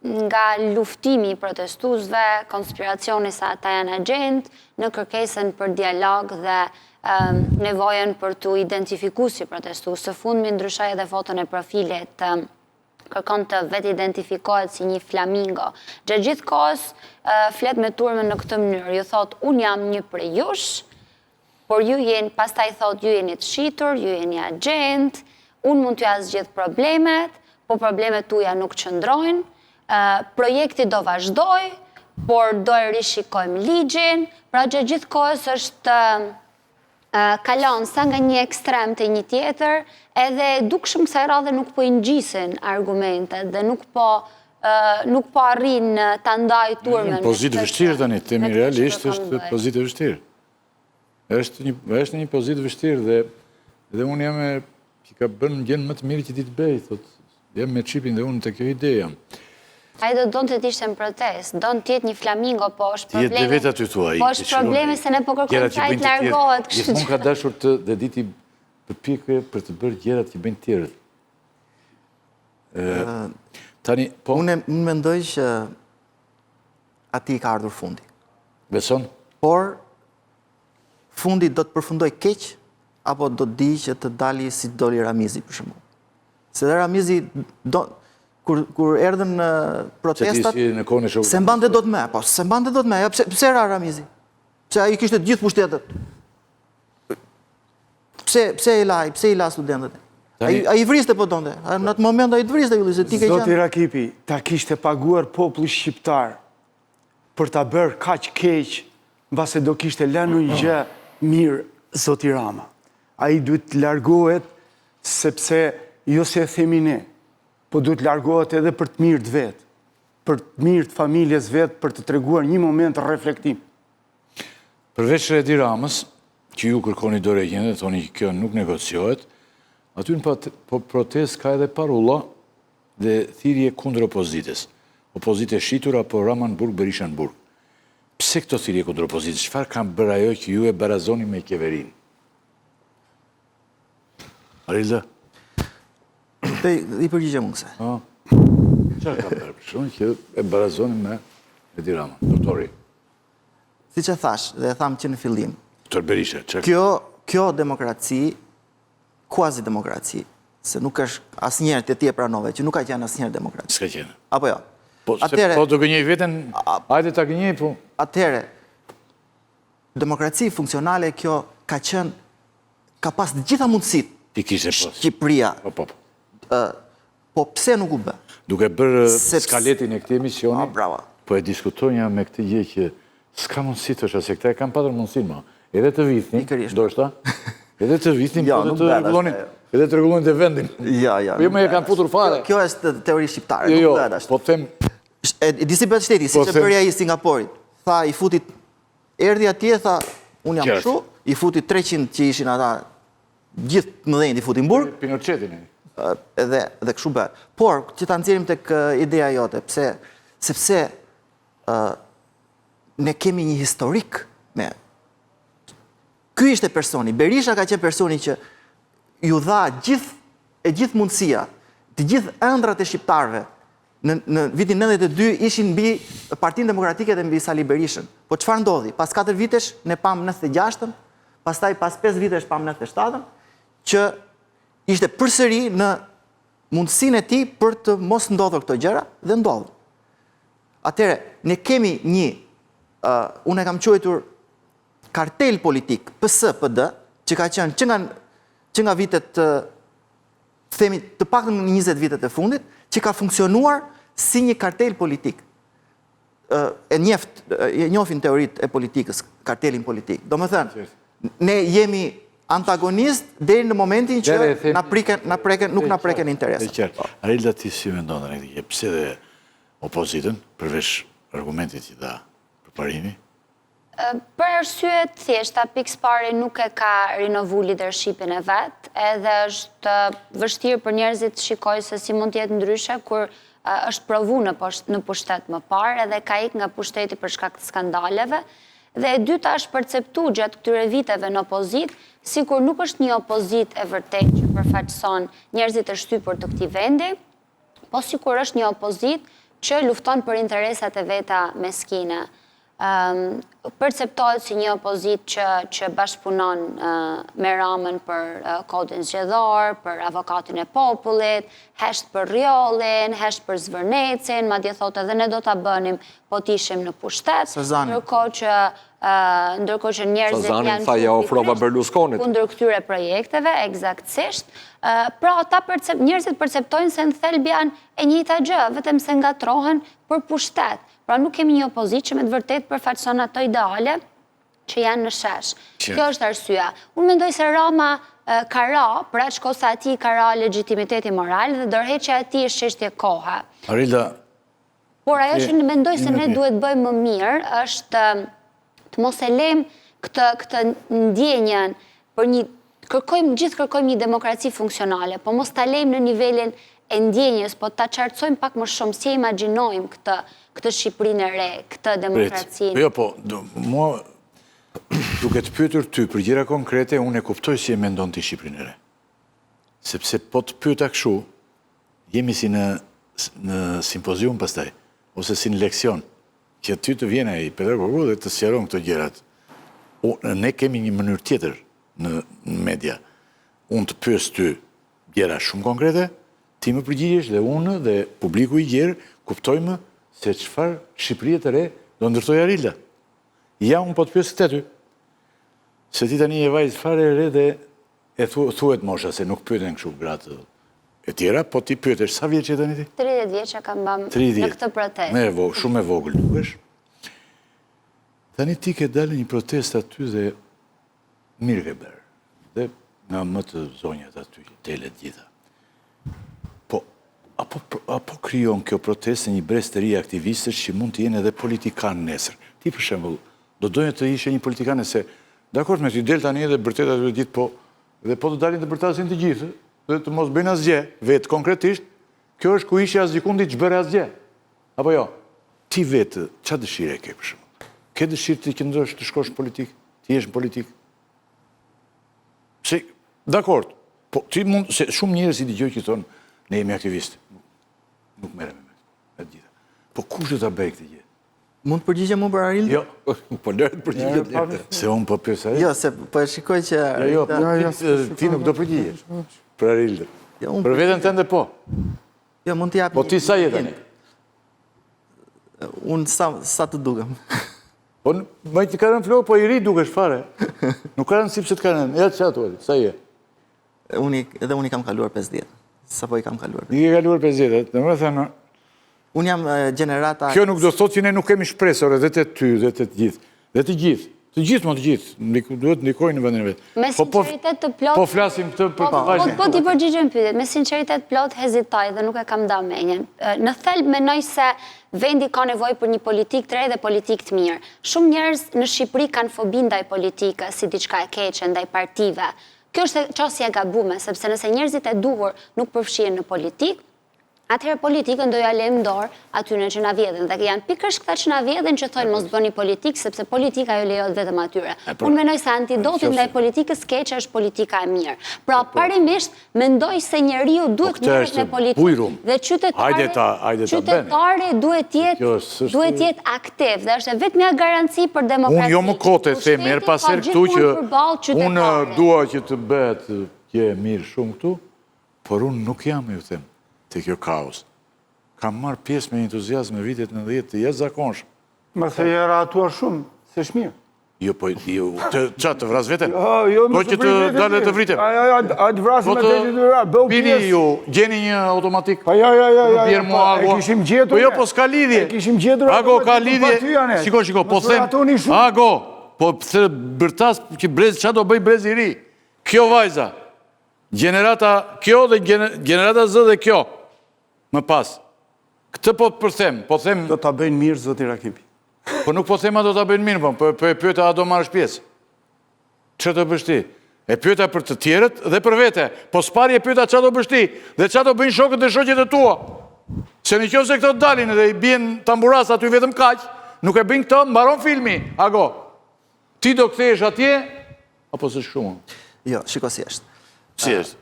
nga luftimi i protestuzve, konspiracioni sa ata janë agent, në kërkesën për dialog dhe nevojen për të identifiku si protestuz. Së fundmi ndryshoj edhe foton e profilit, kërkon të vetë identifikohet si një flamingo. Gjatë gjithë kohës flet me turme në këtë mënyrë, ju thot, unë jam një prej jush, por ju jeni, pastaj thot, ju jeni të shitur, ju jeni agent, unë mund t'ju asgjith problemet, po problemet tuja nuk qëndrojnë, projekti do vazhdoj, por do e rishikojmë ligjin, pra gjatë gjithë kohës është kalon sa nga një ekstrem të një tjetër, edhe dukshëm kësaj radhe nuk po i ngjisin argumentet dhe nuk po arrin ta ndaj turmën. Pozitë vështirë tani, temi realisht është pozitë vështirë. Është një pozitë vështirë dhe unë jam që ka bërë në gjenë më të mirë që ti të bëj, jam me Çipin dhe unë të kjo ide jam. Ai do të ishte në protest, do të jetë një flamingo, po është problemi. Jetë dhe vetë aty tua. Po është problemi se ne po kërkojmë çaj të largohet. Gjithmonë ka dashur dhe diti përpjekje për të bërë gjërat që bëjnë tjerët. Tani, po... Unë mendoj që ati ka ardhur fundi. Beson? Por, fundi do të përfundoj keq, apo do të di që të dali si doli Ramizi, për shembull. Se dhe Ramizi, kur erdhën protestat, se mbante dot me, po, se mbante dot me, pse ra Ramizi? Pse ai kishte gjithë pushtetet? Pse i la studentët? A i vriste po donde? Në atë moment a i të vriste, se ti ke qenë. Zoti Rakipi, ta kishte paguar populli shqiptar për ta bërë kaq keq, mbase do kishte lënë një gjë mirë zoti Rama. Ai duhet të largohet sepse jo se e themi ne, po duhet të largohet edhe për të mirë të vet, për të mirë të familjes vet, për të treguar një moment reflektim. Përveç Edi Ramës, që ju kërkoni dorëheqjen dhe thoni që kjo nuk negociohet, aty në protest ka edhe parolla dhe thirrje kundër opozitës. Opozitë e shitur apo Rama në burg, Berisha në burg. Pse këto thirrje kundër opozitës? Çfarë kanë bërë ajo që ju e barazoni me qeverinë? Arilda? I përgjigjem unë kësaj. Çfarë ka bërë? Shumë që e barazoni me Edi Rama, doktori. Siç e thash dhe e tham që në fillim. Doktor Berisha, Kjo demokraci, kuazi demokraci, se nuk është asnjëherë të tje pranove, që nuk ka qenë asnjëherë demokraci. S'ka qenë. Apo jo? Po të gënjej veten, hajde ta gënjej, po. Atëherë, demokraci funksionale kjo ka qenë, ka pas të gjitha mundësit. Ti kishe pas. Shqipëria. Po pse nuk u bë? Duke bërë skaletin e këtij emisioni, bravo. Po e diskutonja me këtë gjë që s'ka mundësi të se këta e kam patër mundësin ma. Edhe të vitni, ndoshta, edhe të vitni, edhe të rregullonin të vendin. Ja. Po jo me e kanë futur fare. Kjo është teori shqiptare, Jo, nuk bëhet ashtu. po them... E disi bëhet shteti, si që bërja i Singaporit. Tha, i futit, erdi atje, tha, unë jam shu, i futit 300 që ishin ata, gjithë më dhejnë i futin burg. Pinochetin e. Dhe këshu bëhet. Por, që ta nëzirim të ideja jote, sepse ne kemi një historik me... Ky ishte personi, Berisha ka qenë personi që ju dha gjithë mundësia, të gjithë ëndrat e shqiptarëve, në vitin 92 ishin mbi Partinë Demokratike dhe mbi Sali Berishën. Po çfarë ndodhi? Pas 4 vitesh ne pam 96-ën, pastaj pas 5 vitesh pam 97-ën, që ishte përsëri në mundësinë e tij për të mos ndodhur këto gjëra dhe ndodhur. Atëherë, ne kemi një, unë e kam quajtur kartel politik, PS-PD, që ka qenë që nga vitet, themi, të paktën në 20 vitet e fundit, që ka funksionuar si një kartel politik. E njofin teorit e politikës, kartelin politik. Do më thënë, ne jemi antagonist deri në momentin që nuk na preken interes. Arilda, ti si mendon në këtë, pse dhe opozitën, përveç argumentit që dha përparimi? Për arsyet thjeshta, pikës pari nuk e ka rinovu leadershipin e vetë, edhe është vështirë për njerëzit të shikojë se si mund tjetë ndryshe, kur është provu në pushtet më parë, edhe ka ik nga pushteti për shkak të skandaleve, dhe e dyta është perceptu gjatë këtyre viteve në opozit, si kur nuk është një opozit e vërtet që përfaqëson njerëzit e shtypur të këtij vendi, po si kur është një opozit që lufton për interesat e veta meskine. Perceptohet si një opozit që bashkëpunon me Ramën për kodin zgjedhor, për avokatin e popullit, hesht për rjollin, hesht për zvërnecin, madje thotë edhe ne do ta bënim po t'ishim në pushtet, ndërkohë që njerëzit janë kundër këtyre projekteve, eksaktësisht. Pra, njerëzit perceptojnë se në thelb janë e njëjta gjë, vetëm se ngatrohen për pushtet. Pra nuk kemi një opozit që me të vërtet përfaqëson ato ideale që janë në shesh. Kjo është arsyeja. Unë mendoj se Rama ka ra, për aq kohë sa ati ka ra legitimiteti moral dhe dorëheqja e ati është çështje kohe. Arilda. Por ajo që mendoj se ne duhet bëjmë më mirë është të mos e lëm këtë ndjenjen për gjithë kërkojmë një demokraci funksionale, po mos ta lëm në nivelin e ndjenjes, po ta qartësojmë pak më shumë, si e imagjinojmë këtë Shqipërinë e re, këtë demokracinë. Jo, po, mua, duke të pyetur ty për gjëra konkrete, unë e kuptoj si e mendon ti Shqipërinë e re. Sepse po të pyeta kështu, jemi si në simpozium pastaj, ose si në leksion. që ty të vjene i pedagogu dhe të sqaron këto gjërat. Ne kemi një mënyrë tjetër në media. Unë të pyes ty gjëra shumë konkrete, ti më përgjigjesh dhe unë dhe publiku i gjerë kuptojmë se çfarë Shqipëria të re do ndërtoj Arilda. Ja, unë po të pyes këtë ty. Se ti tani e vajzë fare e re dhe e thuhet mosha se nuk pyeten kështu gratë e tjera, po ti pyetesh sa vjeç je tani ti? 30 vjeç kam bam në 30. këtë protestë. Shumë e vogël dukesh. Tani ti ke dalë një protestë aty dhe mirë ke bërë. Dhe nga më të zonjat aty, telet gjitha. Po, apo krijon kjo protestë një breztëri aktivistësh që mund të jenë edhe politikanë nesër. Ti për shembull, do doje të ishe një politikane se dakord me ty del tani edhe bërtet aty gjithë, po dhe po të dalin të bërtasin të gjithë, dhe të mos bëjnë asgjë, vetë konkretisht, kjo është ku ishe asgjikundi që bëre asgjë. Apo jo, ti vetë, çfarë dëshire ke për shembull? Ke dëshirë të qëndrosh të shkosh në politikë, të jesh në politikë? Se, dakord, po ti mund, se shumë njerëz i dëgjoj që thonë, ne jemi aktivistë. Nuk merrem me të gjitha. Po kush do ta bëj këtë gjë? Mund të përgjigjem unë për Arildën? Jo, po lërë të përgjigjet. Se unë po pyes Arildën. Jo, se po e shikoj që Jo, ti nuk do përgjigjesh për Arildën. Për veten tënde po. Jo, mund të japim. Po ti sa je tani? Unë sa të dukem. Po më të kanë flokë, po i ri dukesh fare. Nuk kanë si pse të kanë. Ja çfarë thua? Sa je? Edhe unë i kam kaluar 50. Sapo i kam kaluar. I ke kaluar 50, domethënë unë jam gjenerata... Kjo nuk do thotë që ne nuk kemi shpresore dhe të ty, dhe të gjithë. Dhe të gjithë. Të gjithë më të gjithë. Duhet ndikojnë në vendin e vetë. Me sinceritet të plot... Po flasim këtë për të vajzën. Po ti përgjigjem pyetjet. Me sinceritet plot hezitoj dhe nuk e kam da menjen. Në thelb mendoj se vendi ka nevojë për një politikë të re dhe politikë të mirë. Shumë njerëz në Shqipëri kanë fobi ndaj politikës, si diçka e keqe, ndaj partive. Kjo është çështje e gabuar, sepse nëse njerëzit e duhur nuk përfshihen në politikë, atëherë politikën do ja lejmë dorë atyre që na vjedhin. Dhe janë pikërisht këta që na vjedhin që thonë mos bëni politikë, sepse politika ju lejohet vetëm atyre. Unë mendoj se antidoti ndaj politikës keqe është politika e mirë. Pra, parimisht mendoj se njeriu duhet merret me politikë. Dhe qytetari duhet jetë aktiv. Dhe është vetëm një garanci për demokracinë. Unë jo më kote them herë pas herë këtu që unë dua që të bëhet që mirë shumë këtu, por unë nuk jam, ju them, të kjo kaos. Kam marrë pjesë me entuziazm në vitet 90 të jashtëzakonshëm. Më se je ratuar shumë, se shmirë. Jo, po, qatë të vras veten? Jo, po që të dalë të vritem? A të vrasim me të gjithëra, bëu pjesë. Pini ju, gjeni një automatik? Pa ja, Bjerë mua ago. E kishim gjetur. Po jo, po s'ka lidhje. E kishim gjetur. Ago, ka lidhje. Shiko, po them. Ago, po pëse bërtas që brez, qa do bëj brez i ri? Kjo vajza, generata kjo dhe generata zë dhe kjo, më pas. Këtë po përthem, po them... Do t'a bëjnë mirë, zoti Rakipi. Po nuk po them a do t'a bëjnë mirë, po e pyeta a do marrësh pjesë. Që të bësh ti? E pyeta për të tjerët dhe për vete. Po s'pari e pyeta që do bësh ti dhe që do bëjnë shokët dhe shoqet e tua. Se në qoftë se këto dalin dhe i bien tamburas aty vetëm kaq, nuk e bëjnë këto, mbaron filmi. Ago, ti do kthehesh atje, apo s'është shumë? Jo, shiko si është. Si është?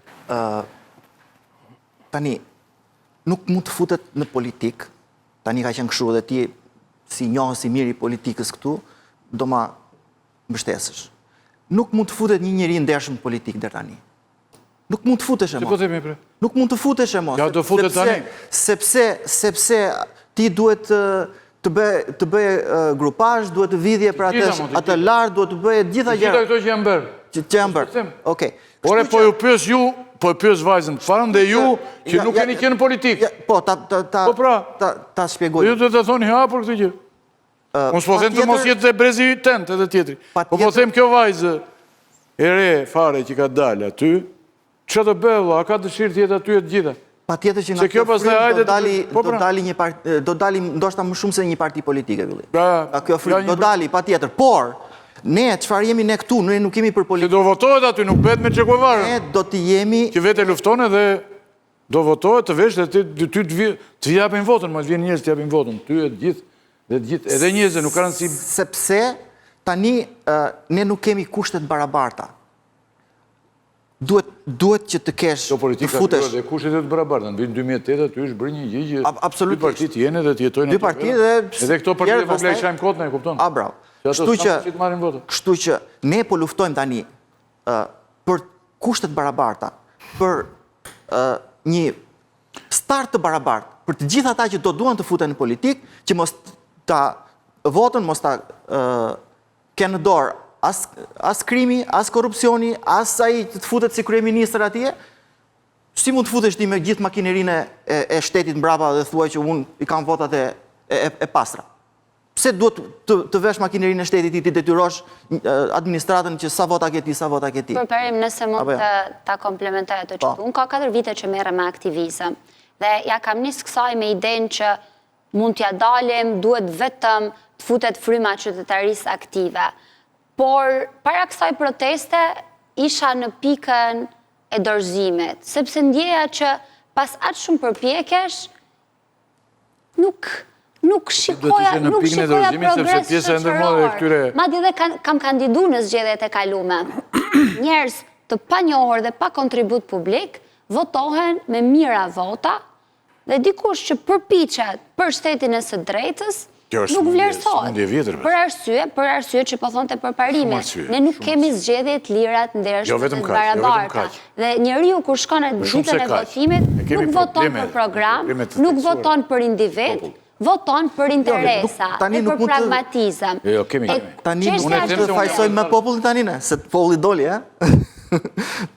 Tani, nuk mund të futet në politikë, tani ka qenë kështu dhe ti si njohës i mirë i politikës këtu, do ma mbështesësh. Nuk mund të futet një njeri ndershëm në politikë deri tani. Nuk mund të futesh e mo. Nuk mund të futesh e mo. Ja, do futet tani. Sepse ti duhet të bëj grupazh, duhet të vidhje për atë lartë, duhet të bëj gjitha gjëra. Gjitha këto që janë bërë. Që janë bërë. Okej. Ore, po ju pyes ju, po e pyes vajzën të farën dhe ju që nuk keni qenë në politikë. Po, ta shpjegoj. Ju të thoni ha për këtë gjë. Unë s'po them të mos jetë dhe brezi tent edhe tjetri. Po them kjo vajzë e re fare që ka dalë aty, që të bëlla, a ka dëshirë të jetë aty e të gjitha. Pa tjetër që nga kjo frim do dali ndoshta më shumë se një parti politike, Vili. Kjo frim do dali, pa tjetër. Por, ne, qëfar jemi ne këtu, ne nuk jemi për politikë. Që do votohet aty, nuk bet me Çekovarën. Ne do të jemi... Që vete luftone dhe do votohet të vesh dhe ty të japin votën, ma të vjen njërës të japin votën. Ty e të gjithë, edhe njëzë, nuk kanë si... Sepse, tani, ne nuk kemi kushtet barabarta. duhet që të kesh, Kjo të politika futesh. dhe kushtet e të barabarta. Në vitin 2008 aty është bërë një gjë që Absolutisht. dy partit jene dhe të jetojnë Dy partit dhe edhe këto partit tjerë e vogla i pastaj- shajmë kot, ne e kupton. Bravo. Që ato s'kan që të marrin votë. Kështu që ne po luftojmë tani për kushtet barabarta, për një start të barabartë, për të gjithë ata që do duan të futen në politikë, që mos ta votën, mos ta kenë në dorë as krimi, as korupcioni, as ai të futet si kryeministër atje. Si mund të futesh ti me gjithë makinerinë e shtetit mbrapa dhe thuaj që unë i kam votat e pastra? Pse duhet të vesh makinerinë e shtetit ti detyrosh administratën që sa vota ke ti, sa vota ke ti? Përperim, nëse mund ta komplementoj ato që unë ka 4 vite që merrem me aktivizëm dhe ja kam nisë kësaj me idenë që mund t'ja dalim, duhet vetëm të futet fryma qytetarisë aktive. Por para kësaj proteste isha në pikën e dorëzimit, sepse ndjeja që pas aq shumë përpjekjesh nuk shikoja progres shoqëror. Madje edhe kam kandidu në zgjedhjet e kalume. Njerëz të panjohur dhe pa kontribut publik votohen me mira vota dhe dikush që përpiqet për shtetin e së drejtës nuk vlerësohet. Për arsye që po thonte përparimet. Ne nuk kemi zgjedhje të lira të ndershme të barabarta. Dhe njeriu kur shkon në ditën e votimit nuk voton për program, nuk voton për individ, voton për interesa dhe për pragmatizëm. Tani nuk mund të fajsojmë me popullin tani ne, se populli doli,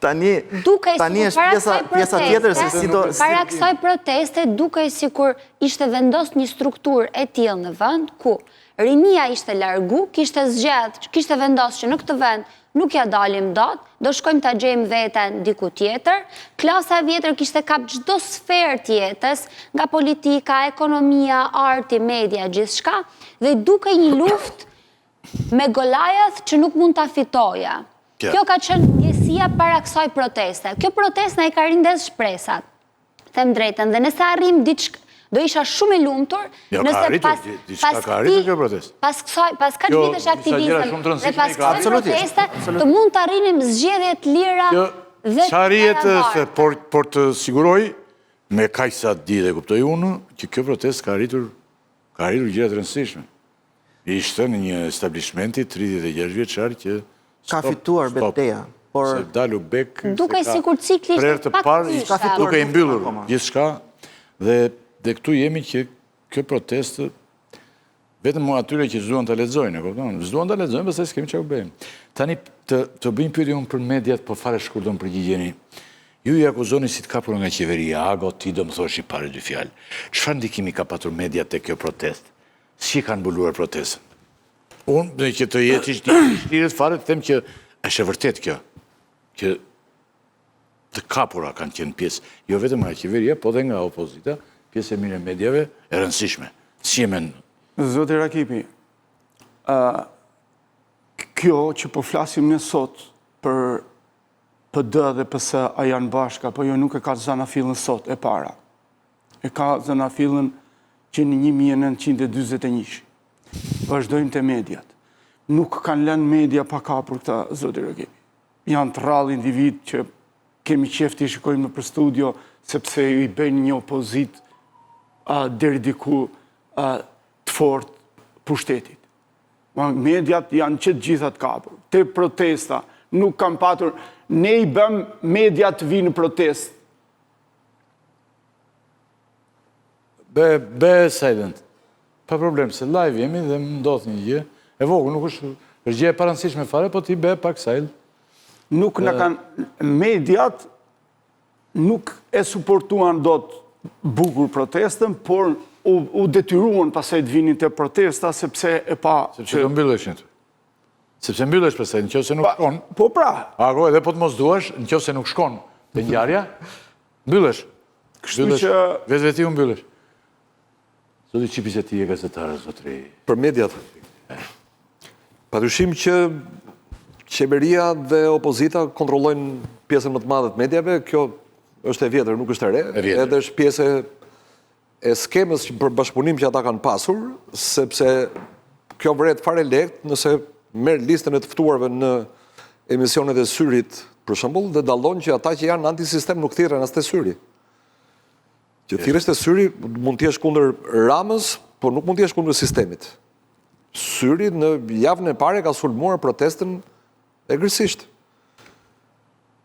Tani është pjesa tjetër se si do... Para kësaj proteste, duke sikur ishte vendos një strukturë e tillë në vend, ku rinia ishte largu, kishte zgjedh, kishte vendos që në këtë vend nuk ja dalim dot, do shkojmë ta gjejmë veten diku tjetër. Klasa e vjetër kishte kap çdo sferë të jetës, nga politika, ekonomia, arti, media, gjithçka, dhe duke një luftë me Goliath që nuk mund ta fitoja. Kjo ka qenë ndjesia para kësaj proteste. Kjo proteste na i ka rindes shpresat. Them drejtën, dhe nëse arrim diçka, do isha shumë e lumtur nëse pas kaq vitesh aktivizëm dhe pas kësaj proteste të mund të arrinim zgjedhje të lira dhe të barabarta. Por të siguroj me kaq sa di dhe kuptoj unë që kjo protestë ka arritur gjëra të rëndësishme. Ishte në një establishmenti 36 vjeçar që ka fituar betejë, por se dalu bek, duke sikur cikli ishte pak të duke i mbyllur gjithçka dhe këtu jemi që kjo protestë vetëm atyre që s'duan ta lexojnë, e kupton? S'duan ta lexojnë, pastaj s'kemi çfarë bëjmë. Tani të bëjmë pyetje unë për mediat, po fare shkurtëm përgjigjeni. Ju i akuzoni si të kapur nga qeveria, ago ti do më thosh i pare dy fjalë. Çfarë ndikimi ka patur mediat te kjo protestë? Si kanë mbuluar protestën? Unë, dhe që të jetë ishtirit fare, të them që është e vërtet kjo, që të kapura kanë qenë pjesë, jo vetëm nga qeveria, po dhe nga opozita, pjesë e mire medjave, e rëndësishme. Si e men? Zoti Rakipi, kjo që po flasim në sot për PD dhe PS a janë bashka, po jo nuk e ka Zanafillën sot e para. E ka Zanafillën që në 1941. Vazhdojmë të mediat. Nuk kanë lënë media pa kapur këta, zoti Rakipi. Janë të rrallë individ që kemi qef të i shikojmë në për studio, sepse i bëjnë një opozit deri diku të fort pushtetit. Mediat janë që të gjithat kapur. Te protesta, nuk kam patur, ne i bëm mediat të vinë protest. Be silent. Pa problem, se live jemi dhe më ndodh një gjë. E vogël, nuk është gjë e paransishme fare, po ti be pak silent. Nuk në kanë, mediat nuk e suportuan do të bukur protestën, por u detyruan pasaj të vinin të protesta, sepse e pa... Sepse të mbylleshin të. Sepse mbyllesh pasaj, në qoftë se nuk shkon. Po pra. Ako, edhe po të mos duash, në qoftë se nuk shkon të ngjarja, mbyllesh. Kështu që... Vetë u mbyllesh. Zoti Qipi, se ti e gazetarë, zotri... Për mediat. Padyshim që qeveria dhe opozita kontrollojnë pjesën më të madhe të medjave, kjo është e vjetër, nuk është e re, edhe është pjesë e skemës për bashkëpunim që ata kanë pasur, sepse kjo vret fare lehtë nëse merr listën e të ftuarve në emisionet e Syrit Për shembull, dhe dallon që ata që janë antisistem nuk thirren as te syri. Që thirresh te syri mund të jesh kundër Ramës, por nuk mund të jesh kundër sistemit. Syri në javën e parë ka sulmuar protestën egërsisht.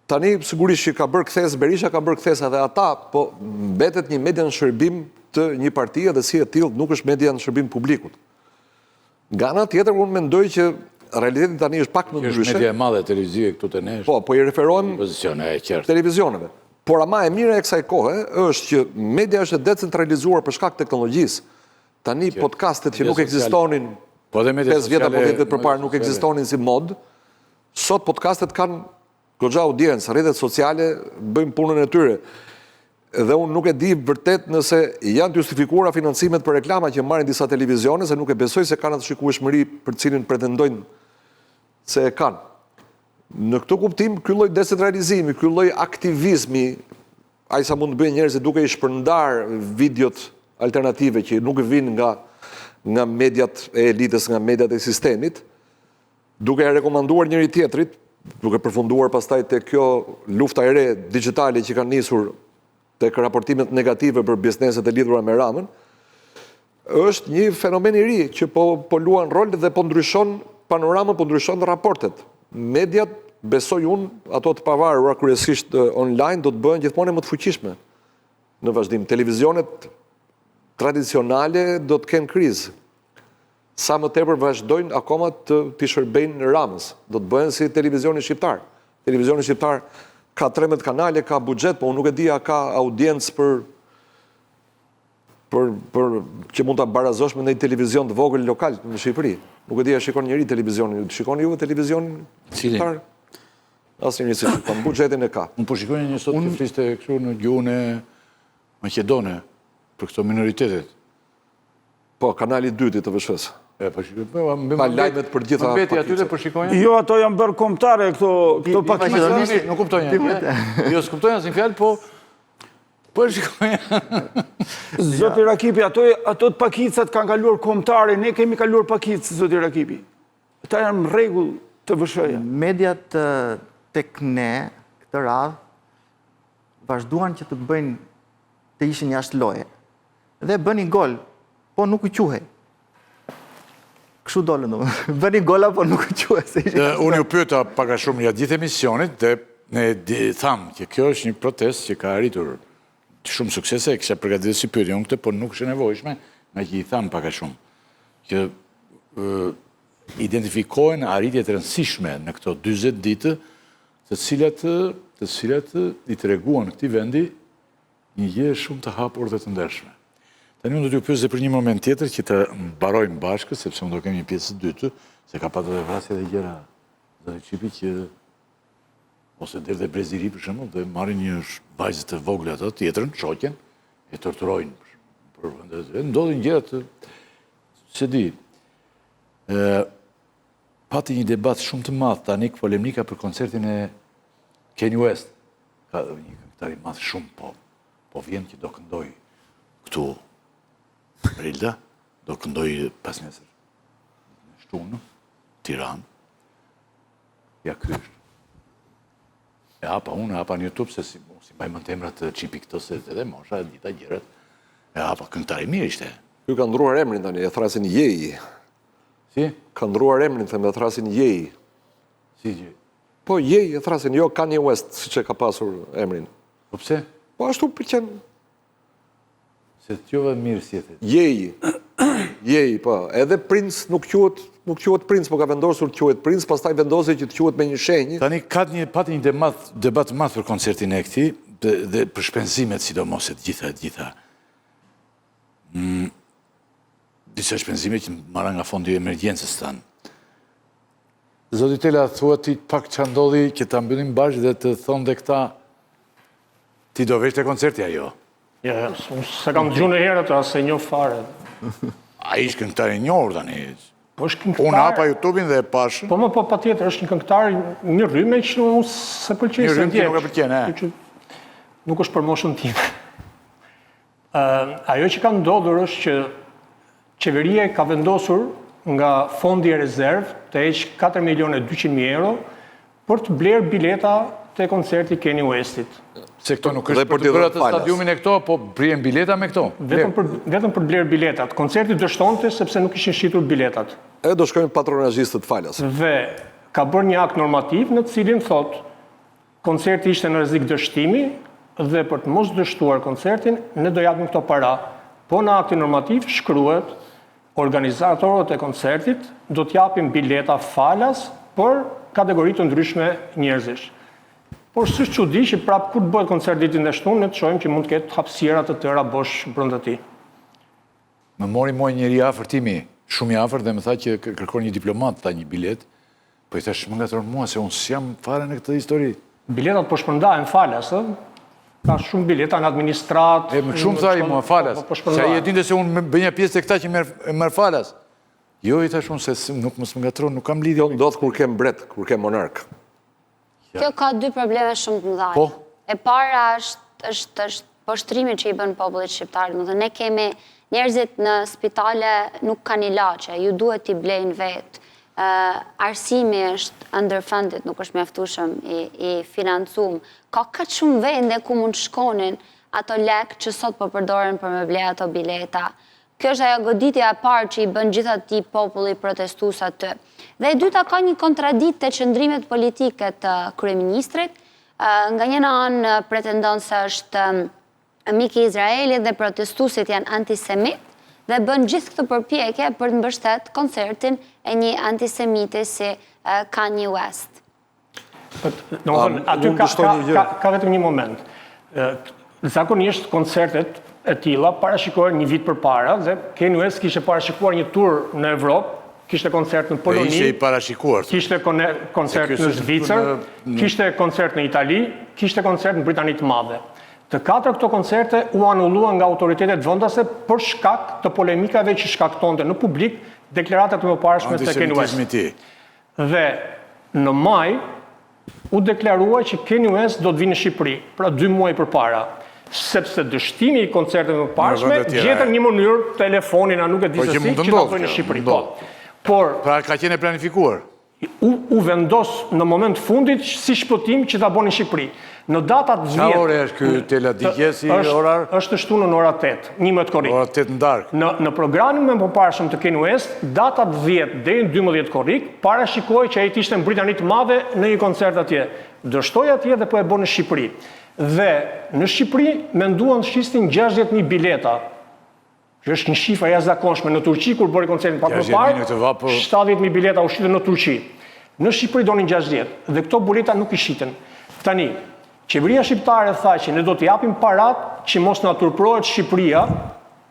Tani sigurisht që ka bërë kthes Berisha, ka bërë kthes edhe ata, po mbetet një media në shërbim të një partie dhe si e tillë nuk është media në shërbim publikut. Nga ana tjetër unë mendoj që realiteti tani është pak më ndryshe. Është media e madhe televizive këtu te ne. Po i referohem pozicione e qartë. Televizioneve. Por ama e mira e kësaj kohe është që media është decentralizuar për shkak të teknologjisë. Tani podcastet që nuk ekzistonin 5 vjet apo 10 vjet përpara nuk ekzistonin si mod. Sot podcastet kanë goxha audiencë, rrjetet sociale bëjnë punën e tyre. Dhe unë nuk e di vërtet nëse janë të justifikuara financimet për reklama që marrin disa televizione, se nuk e besoj se kanë atë shikueshmëri për cilin pretendojnë se e kanë. Në këtë kuptim, ky lloj decentralizimi, ky lloj aktivizmi, aq sa mund të bëjnë njerëzit duke i shpërndar videot alternative që nuk vinë nga mediat e elitës, nga mediat e sistemit, duke e rekomanduar njëri tjetrit, duke përfunduar pastaj te kjo lufta e re digjitale që kanë nisur tek raportimet negative për bizneset e lidhura me Ramën, është një fenomen i ri që po luan rol dhe po ndryshon panoramën, po ndryshon raportet. Mediat, besoj unë, ato të pavarura kryesisht online, do të bëhen gjithmonë më të fuqishme në vazhdim. Televizionet tradicionale do të kenë krizë. Sa më tepër vazhdojnë akoma të shërbejnë Ramës. Do të bëhen si televizioni shqiptar. Televizioni shqiptar ka 13 kanale, ka buxhet, po unë nuk e di a ka audiencë për që mund ta barazosh me një televizion të vogël lokal në Shqipëri. Nuk e di a shikon njëri televizionin. Shikoni juve televizionin shqiptar? Asnjëri si shikon, buxhetin e ka. Unë po shikoj një sot të fliste kështu në gjuhën e Maqedone për këto minoritetet. Po, kanali 2 i TVSH-s. Pa lajmet për gjitha pakicet. Aty dhe përshikojnë? Jo, ato janë bërë kombëtare këto pakicet. Nuk kuptojnë. Jo, s'kuptojnë asnjë fjalë, po e shikojnë. Zoti Rakipi, ato të pakicat kanë kaluar kombëtare, ne kemi kaluar pakicë, zoti Rakipi. Ata janë në rregull TVSH-ja. Mediat tek ne këtë radhë vazhduan që të ishin jashtë loje. Dhe bënin gol, po nuk u quhej. Kështu dolën do. Bëni gola, po nuk u quhej. Unë ju pyeta pak a shumë gjatë gjithë emisionit dhe ne thamë që kjo është një protest që ka arritur shumë suksese, e kisha përgatitur si pyetje unë këtë, por nuk është e nevojshme, me që i thamë pak a shumë që identifikohen arritjet rëndësishme në këto 40 ditë, të cilat i treguan këtij vendi një gjë shumë të hapur dhe të ndershme. Tani unë do t'ju pyes për një moment tjetër që të mbarojmë bashkë, sepse unë do kemi një pjesë të dytë, se ka patur vrasje dhe gjëra zoti Çipi që ose deri dhe breziri për shembull, dhe marrin një vajzë të vogël ato, tjetrën, shoqen, e torturojnë për vendet. Ndodhin gjëra të se di. Pati një debat shumë të madh tani polemika për koncertin e Kanye West. Ka një këngëtar i madh shumë, po vjen që do këndoj këtu Rilda, do këndoj pas nesër në Shtunë, Tiranë. Ja ky është. E hapa unë, e hapa në YouTube, se si mbajmë në temrat të Çipi këto se edhe mosha, dita gjërat. E hapa këngëtar i mirë ishte. Ky ka ndruar emrin tani, e thrasin Jeji. Si? Ka ndruar emrin, them, e thrasin Jeji. Si gjë? Po Jeji e thrasin, jo Kanye West, siç e ka pasur emrin. Po pse? Po ashtu pëlqen. Se të qove mirë si e the. Jeji, po. Edhe Prince nuk quhet Prince, po ka vendosur të quhet Prince, pastaj vendosi që të quhet me një shenjë. Tani pati një debat madh për koncertin e këtij dhe për shpenzimet sidomos e të gjitha. Disa shpenzime që marra nga fondi i emergjencës tanë. Zoti Tela, thua ti pak ç'a ndodhi që ta mbyllim bashkë dhe të thonë dhe këta ti do vesh te koncerti ajo. Ja, se kam dëgjuar në herë atë, se njoh fare. Ai është këngëtar i njohur tani. Po është këngëtar. Unë hapa YouTube-in dhe e pash. Po patjetër, është një këngëtar një rrymë që unë se pëlqej. Një rrymë që nuk e pëlqen, e. Nuk është për moshën time. Ajo që ka ndodhur është që qeveria ka vendosur nga fondi e rezervë të heq 4.200.000 euro për të blerë bileta te koncerti Kanye Westit. Se këto nuk është për të bërë atë stadiumin e këto, po brihen bileta me këto. Vetëm për blerë biletat. Koncerti dështonte sepse nuk ishin shitur biletat. E do shkojnë patronazhistët falas. Dhe ka bërë një akt normativ në cilin thot koncerti ishte në rrezik dështimi dhe për të mos dështuar koncertin ne do japim këto para. Po në aktin normativ shkruhet organizatorët e koncertit do t'japim bileta falas për kategori të ndryshme njerëzish. Por s'është çudi që prapë kur të bëhet koncert ditën e shtunë, ne të shohim që mund të ketë hapësira të tëra bosh brenda tij. Më mori njëri afër timi, shumë i afër dhe më tha që kërkon një diplomat ta një bilet, po i thash më ngatron mua se unë s'jam fare në këtë histori. Biletat po shpërndahen falas, ë? Ka shumë bileta në administrat. E më shumë tha i mua falas. Se ai e dinte se unë bëj një pjesë të këta që merr falas. Jo, i thash unë se nuk mos më ngatron, nuk kam lidhje. Ndodh kur ke mbret, kur ke monark. Kjo ka dy probleme shumë të mëdha. Po. E para është poshtrimi që i bën popullit shqiptar. Do të thënë ne kemi njerëzit në spitale nuk kanë ilaçe, ju duhet t'i blejnë vetë. Arsimi është underfunded, nuk është mjaftueshëm i financuar. Ka kaq shumë vende ku mund të shkonin ato lek që sot po përdoren për me ble ato bileta. Kjo është ajo goditja e parë që i bën gjithë atij populli protestues aty. Dhe e dyta ka një kontradiktë te qëndrimet politike të kryeministrit. Nga njëra anë pretendon se është mik i Izraelit dhe protestuesit janë antisemit dhe bën gjithë këtë përpjekje për të mbështetur koncertin e një antisemiti si Kanye West. Aty ka vetëm një moment. Zakonisht koncertet e tilla parashikohen një vit përpara dhe Kanye West kishte parashikuar një tur në Evropë, kishte koncert në Poloni, ishte i parashikuar. Kishte koncert në Zvicër, kishte koncert në Itali, kishte koncert në Britani të Madhe. Të katër këto koncerte u anulluan nga autoritetet vendase për shkak të polemikave që shkaktonte në publik deklaratat e mëparshme të Kanye West. Dhe në maj u deklarua që Kanye West do të vinë në Shqipëri, pra 2 muaj përpara. Sepse dështimi i koncerteve më parshme gjetën një mënyrë telefonin, a nuk e di se si, që ta bëjnë në Shqipëri. Por pra ka qenë planifikuar. U vendos në moment fundit si shpëtim që ta bënë në Shqipëri. Në datat 10. Qa ore është ky teledigesi orar? Është shtunë në ora 8, 11 korrik. Ora 8 në darkë. Në programin më përparshëm të Kanye West, datat 10 deri në 12 korrik, parashikoi që ai të ishte në Britani të Madhe në një koncert atje. Dështoi atje dhe po e bën në Shqipëri. Dhe në Shqipëri menduan të shisnin 60.000 bileta. Që është një shifër jashtëzakonshme. Në Turqi kur bëri koncertin pak më parë, 70.000 bileta u shitën në Turqi. Në Shqipëri donin 60 dhe këto bileta nuk i shiten. Tani, qeveria shqiptare tha që ne do të japim parat që mos na turprohet Shqipëria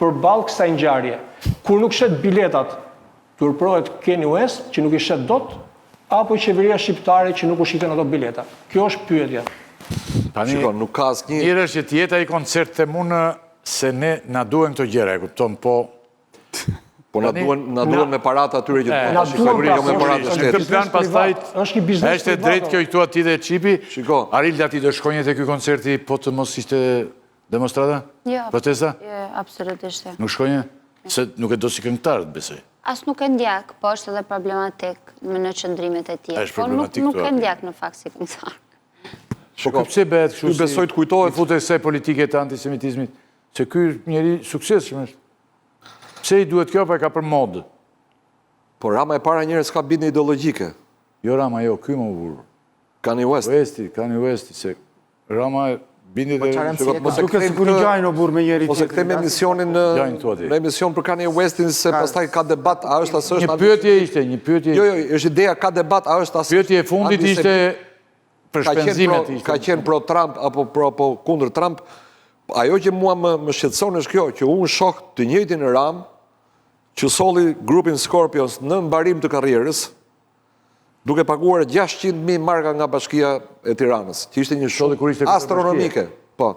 përballë kësaj ngjarje. Kur nuk shet biletat, turprohet Kanye West që nuk i shet dot, apo qeveria shqiptare që nuk u shiten ato bileta. Kjo është pyetja. Shiko, nuk ka asnjë. Mirë është që t'jeta i koncert të munë se ne na duhen këto gjëra, e kupton, po... Po na duhen me parat atyre që na duhen jo me parat e Në shtetit. këtë plan pastaj është një biznes është drejt kjo i thua ti dhe Çipi. Shiko. Arilda ti do shkonje te ky koncerti po të mos ishte demonstrata? Jo. Protesta? Jo, absolutisht. Nuk shkonje? Se nuk e do si këngëtar, besoj. As nuk e ndjek, po është edhe problematik në qëndrimet e tij. Është Po problematik nuk këtu, e ndjek në fakt si këngëtar. Po pse bëhet kështu? Ky besoj të kujtohet i futet kësaj politike të antisemitizmit, se ky njeri suksesshëm është. Pse i duhet kjo, pa e ka për modë? Po Rama e para njerëz ka bindje ideologjike. Jo Rama, jo, ky më burr. Kanye West. Kanye Westi, se Rama bindje dhe... Duke sikur i gjajnë o burr me njeri Ose kthejmë emisionin në emision për Kanye Westin se pastaj ka debat, a është asë është... Një pyetje ishte, një pyetje... Jo, është ideja, ka debat, a është asë... Pyetje e fundit ishte për shpenzimet ishte. Ka qenë pro Trump apo kundër Trump. Ajo që mua më shqetëson është kjo, që unë shoh të njëjtin Ram që solli grupin Scorpions në mbarim të karrierës, duke paguar 600.000 marka nga Bashkia e Tiranës, që ishte një shumë astronomike. Po,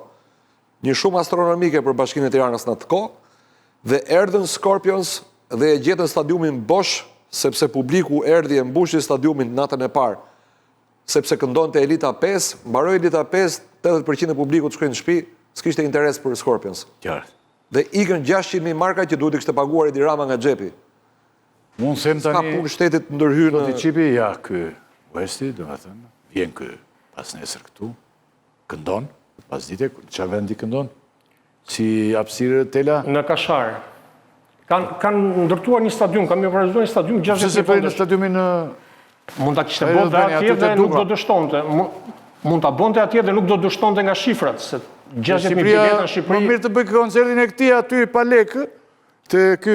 një shumë astronomike për Bashkinë e Tiranës në atë kohë, dhe erdhën Scorpions dhe e gjetën stadiumin bosh, sepse publiku erdhi e mbushi stadiumin natën e parë, sepse këndonte Elita 5, mbaroi Elita 5, 80% e publikut shkojnë në shtëpi, s'kishte interes për Scorpions. Qartë. Dhe ikën 600.000 marka që duhet i kishte paguar Edi Rama nga xhepi. Unë them Ka tani... punë shtetit ndërhyrë Ti Çipi, ja, ky Westi, do të thënë, vjen ky pas nesër këtu, këndon, pas dite, çfarë vendi këndon? Si hapësirë Tela? Në Kashar. Kanë ndërtuar një stadium, kanë organizuar një stadium 60 Pse se bëjnë në stadiumin në... Mund ta kishte bënë atje dhe nuk do dështonte. Mund ta bënte atje dhe nuk do dështonte nga shifrat, se 60.000 bileta në Shqipëri. Më mirë të bëj koncertin e këtij aty pa lekë, te ky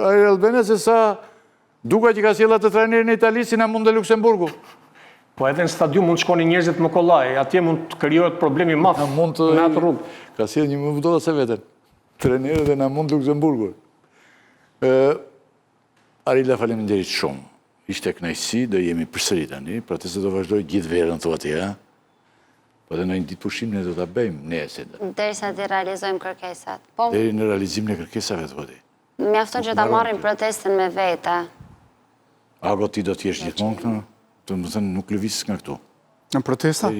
Air Albania, se sa duka që ka sjellë atë trajnerin e Italisë si na mund të Luksemburgu. Po edhe në stadium mund të shkonin njerëzit më kollaj, atje mund të krijohet problemi i madh në atë rrugë. Ka sjellë një më vëdota se veten. Trajneri dhe na mund Luksemburgu. Arila, faleminderit shumë. Ishte kënaqësi, do jemi përsëri tani, protesta do vazhdoj gjithë verën thua ti, ha? Po dhe në një ditë pushim ne do ta bëjmë nesër. Derisa të realizojmë kërkesat. Deri në realizimin e kërkesave thua ti. Mjafton që ta marrim protestën me vete. Ago ti do të jesh gjithmonë këtu? Të më thënë nuk lëviz nga këtu. Në protesta?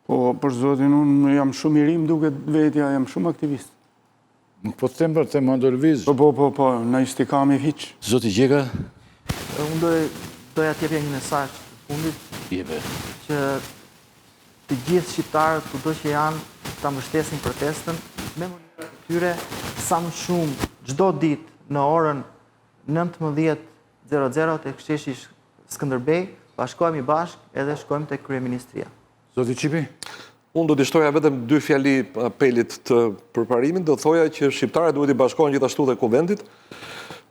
Po, për zotin, unë jam shumë i rim duke vetja, jam shumë aktivist. Nuk po të temë për të më do lëviz. Po, në istikam i hiq. Zoti Gjeka? Unë doja t'jepja një mesazh të fundit Jepe. që të gjithë shqiptarët kudo që janë ta mbështesin protestën me mënyrë të tyre sa më shumë çdo ditë në orën 19:00 tek sheshi Skënderbej, bashkohemi bashkë edhe shkojmë tek kryeministria. Zoti Qipi? Unë do të shtoja vetëm 2 fjali apelit të përparimin, do thoja që shqiptarët duhet i bashkohen gjithashtu dhe Kuventit,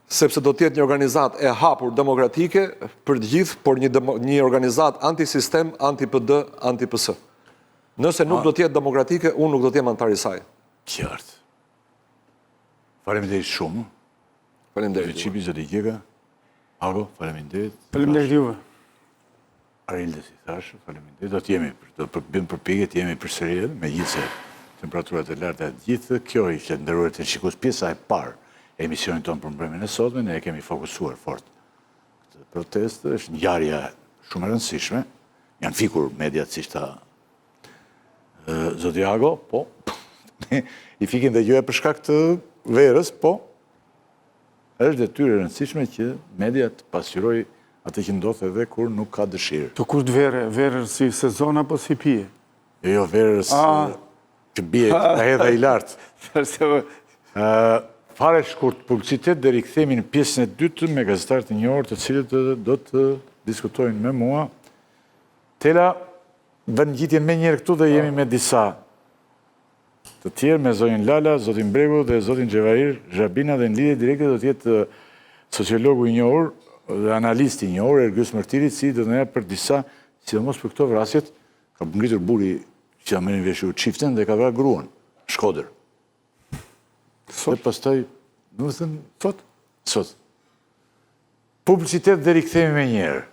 sepse do të jetë një organizat e hapur demokratike për të gjithë, por një organizat antisistem, anti-PD, anti-PS. Nëse nuk do të jetë demokratike, unë nuk do të jem antar i saj. Qartë. Faleminderit shumë. Faleminderit. Zoti Qipi, zoti Gjeka. Ago, faleminderit. Faleminderit juve. Arilde, si thashë, faleminderit. Do të bëjmë përpjekje të jemi përsëri edhe, megjithëse temperaturat e larta të gjithë, kjo ishte nderuar të shikues pjesa e parë e emisionit tonë për mbrëmjen e sotme, ne e kemi fokusuar fort. Këtë protestë është ngjarje shumë e rëndësishme. Janë fikur mediat si tha zoti Ago, po i fikin dhe gjëja për shkak të verës, po është detyrë e rëndësishme që mediat pasqyroj atë që ndodh edhe kur nuk ka dëshirë. Të kur të verë si sezon apo si pije? Jo, verës që bie ka hedha i lartë. Fare shkurt publicitet dhe rikthemi në pjesën e dytë me gazetarët e njohur të cilët do të diskutojnë me mua. Tela, bën ngjitjen me njerë këtu dhe jemi me disa të tjerë, me zonin Lala, zotin Bregu dhe zotin Xhevair Zhabina, dhe në lidhje direkte do të jetë sociologu i njohur dhe analisti i njohur Ergjus Mërtiri, si do të na japë për disa, sidomos për këto vrasjet, ka ngritur buri që ta merrin vesh çiften dhe ka vrarë gruan, Shkodër. Dhe pastaj, do të thënë, sot. Publicitet dhe rikthehemi me njerë.